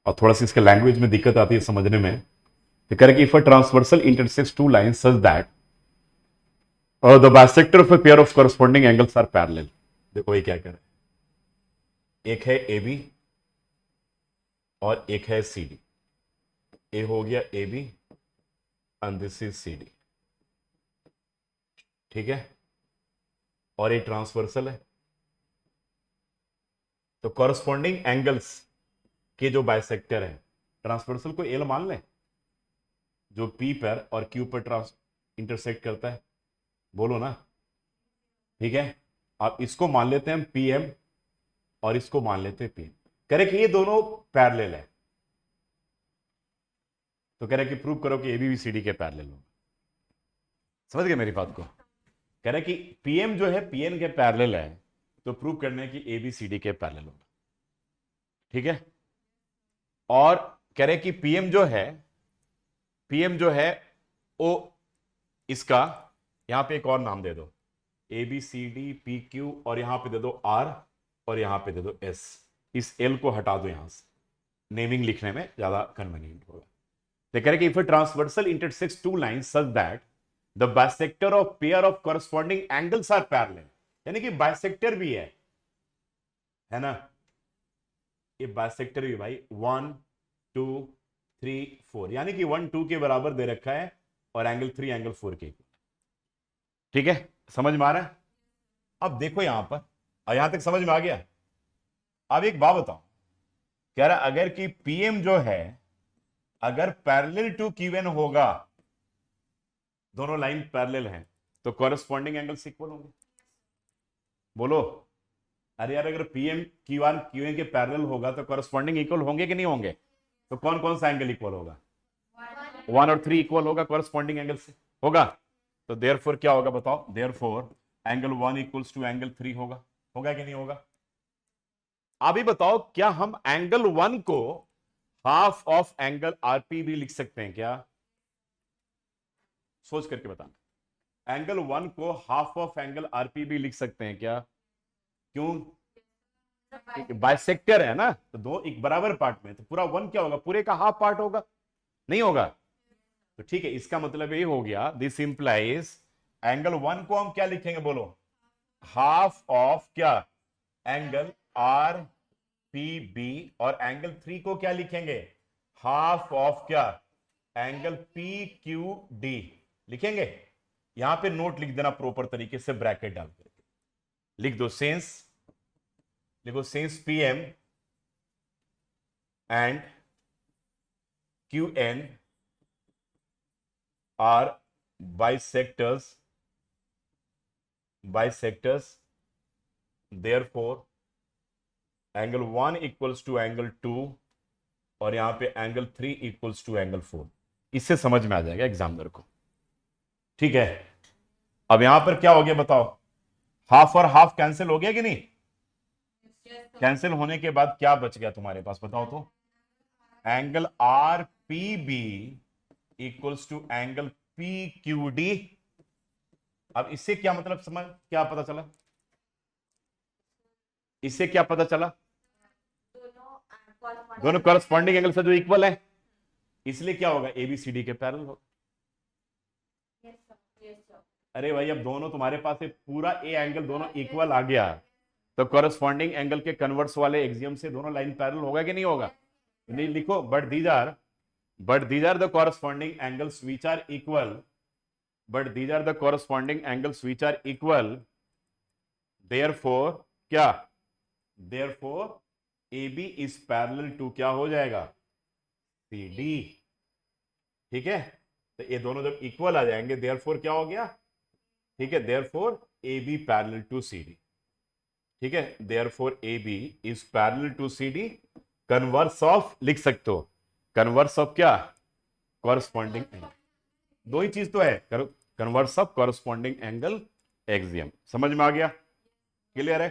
और थोड़ा सा इसके लैंग्वेज में दिक्कत आती है समझने में। तो correct if a transversal intersects two lines such that the bisector of a pair of corresponding angles are parallel. देखो ये क्या कह रहा है, एक है ए बी और एक है सी डी। ए हो गया A B and this is C D, ठीक है, और ये ट्रांसवर्सल है। तो कॉरस्पॉन्डिंग एंगल्स के जो बाइसेक्टर है, ट्रांसवर्सल को एल मान लें, जो पी पर और क्यू पर इंटरसेक्ट करता है, बोलो ना, ठीक है। आप इसको मान लेते हैं पी एम और इसको मान लेते हैं पी एम। करेक्ट, ये दोनों पैरेलल है, तो कह रहे कि प्रूव करो कि एबीसीडी के पैरेलल हो। समझ गए मेरी बात को? कह रहे कि पीएम जो है पीएन के पैरेलल है, तो प्रूव करने की एबीसीडी के पैरेलल होगा, ठीक है। और कह रहे कि पीएम जो है वो इसका यहां पे एक और नाम दे दो, A B C D P Q, और यहां पे दे दो आर और यहां पे दे दो एस। इस एल को हटा दो यहां से, नेमिंग लिखने में ज्यादा कन्वीनियंट होगा। तो कह रहे कि if a transversal intersects two lines such that the bisector of pair of corresponding angles are parallel, यानी कि बाइसेक्टर भी है ना, ये बाइसेक्टर भी भाई 1 2 3 4, यानी कि 1 2 के बराबर दे रखा है और एंगल 3 एंगल 4 के, ठीक है। समझ में आ रहा है? अब देखो यहां पर, यहां तक समझ में आ गया। अब एक बात बताओ, कह रहा अगर कि पीएम जो है अगर पैरेलल टू क्यूएन होगा, दोनों लाइन पैरेलल हैं, तो कॉरस्पॉन्डिंग एंगल्स इक्वल होंगे। बोलो, अरे यार अगर पीएम क्यूआर क्यूएन के पैरेलल होगा तो कॉरस्पॉन्डिंग इक्वल होंगे कि नहीं होंगे? तो कौन कौन सा एंगल इक्वल होगा? 1 और 3 इक्वल होगा कॉरस्पॉन्डिंग एंगल से, होगा। तो देयरफॉर क्या होगा बताओ? Therefore angle 1 equals to angle 3 होगा कि नहीं होगा? अभी बताओ, क्या हम एंगल 1 को हाफ ऑफ एंगल आरपी भी लिख सकते हैं क्या? सोच करके बताना। एंगल 1 को हाफ ऑफ एंगल आरपी भी लिख सकते हैं क्या? क्यों? बाइसेक्टर है ना, तो दो एक बराबर पार्ट में, तो पूरा 1 क्या होगा? पूरे का हाफ पार्ट होगा, नहीं होगा? तो ठीक है, इसका मतलब ये हो गया, दिस इंप्लाइज एंगल 1 को हम क्या लिखेंगे बोलो? हाफ ऑफ क्या? Angle R P B. और एंगल 3 को क्या लिखेंगे? हाफ ऑफ क्या? एंगल पी क्यू डी लिखेंगे। यहां पे नोट लिख देना प्रॉपर तरीके से, ब्रैकेट डाल करके लिख दो, सेंस लिखो, since P M and Q N are bisectors therefore angle 1 equals to angle 2 और यहां पे एंगल 3 इक्वल्स टू एंगल 4। इससे समझ में आ जाएगा एग्जामिनर को, ठीक है। अब यहां पर क्या हो गया बताओ? हाफ और हाफ कैंसिल हो गया कि नहीं? कैंसिल होने के बाद क्या बच गया तुम्हारे पास बताओ तो? Angle R P B equals to angle P Q D. अब इससे क्या मतलब समझ, क्या पता चला? इससे क्या पता चला? दोनों कॉरस्पॉन्डिंग एंगल से जो इक्वल है, इसलिए क्या होगा? एबीसीडी के पैरेलल होगा। अरे भाई, अब दोनों तुम्हारे पास है, पूरा ए एंगल दोनों इक्वल आ गया, तो कॉरस्पॉन्डिंग एंगल के कन्वर्स वाले एक्सियम से दोनों लाइन पैरेलल होगा कि नहीं होगा? नहीं लिखो, but these are the corresponding angles which are equal, therefore क्या? Therefore A B is parallel to क्या हो जाएगा, सी डी। ठीक है, तो ये दोनों जब इक्वल आ जाएंगे देयरफॉर क्या हो गया, ठीक है, therefore A B parallel to C D. ठीक है, therefore A B is parallel to C D, converse of लिख सकते हो, कन्वर्स ऑफ क्या, कॉरस्पॉन्डिंग एंगल। दो ही चीज तो है, converse of corresponding angle axiom. समझ में आ गया, क्लियर है।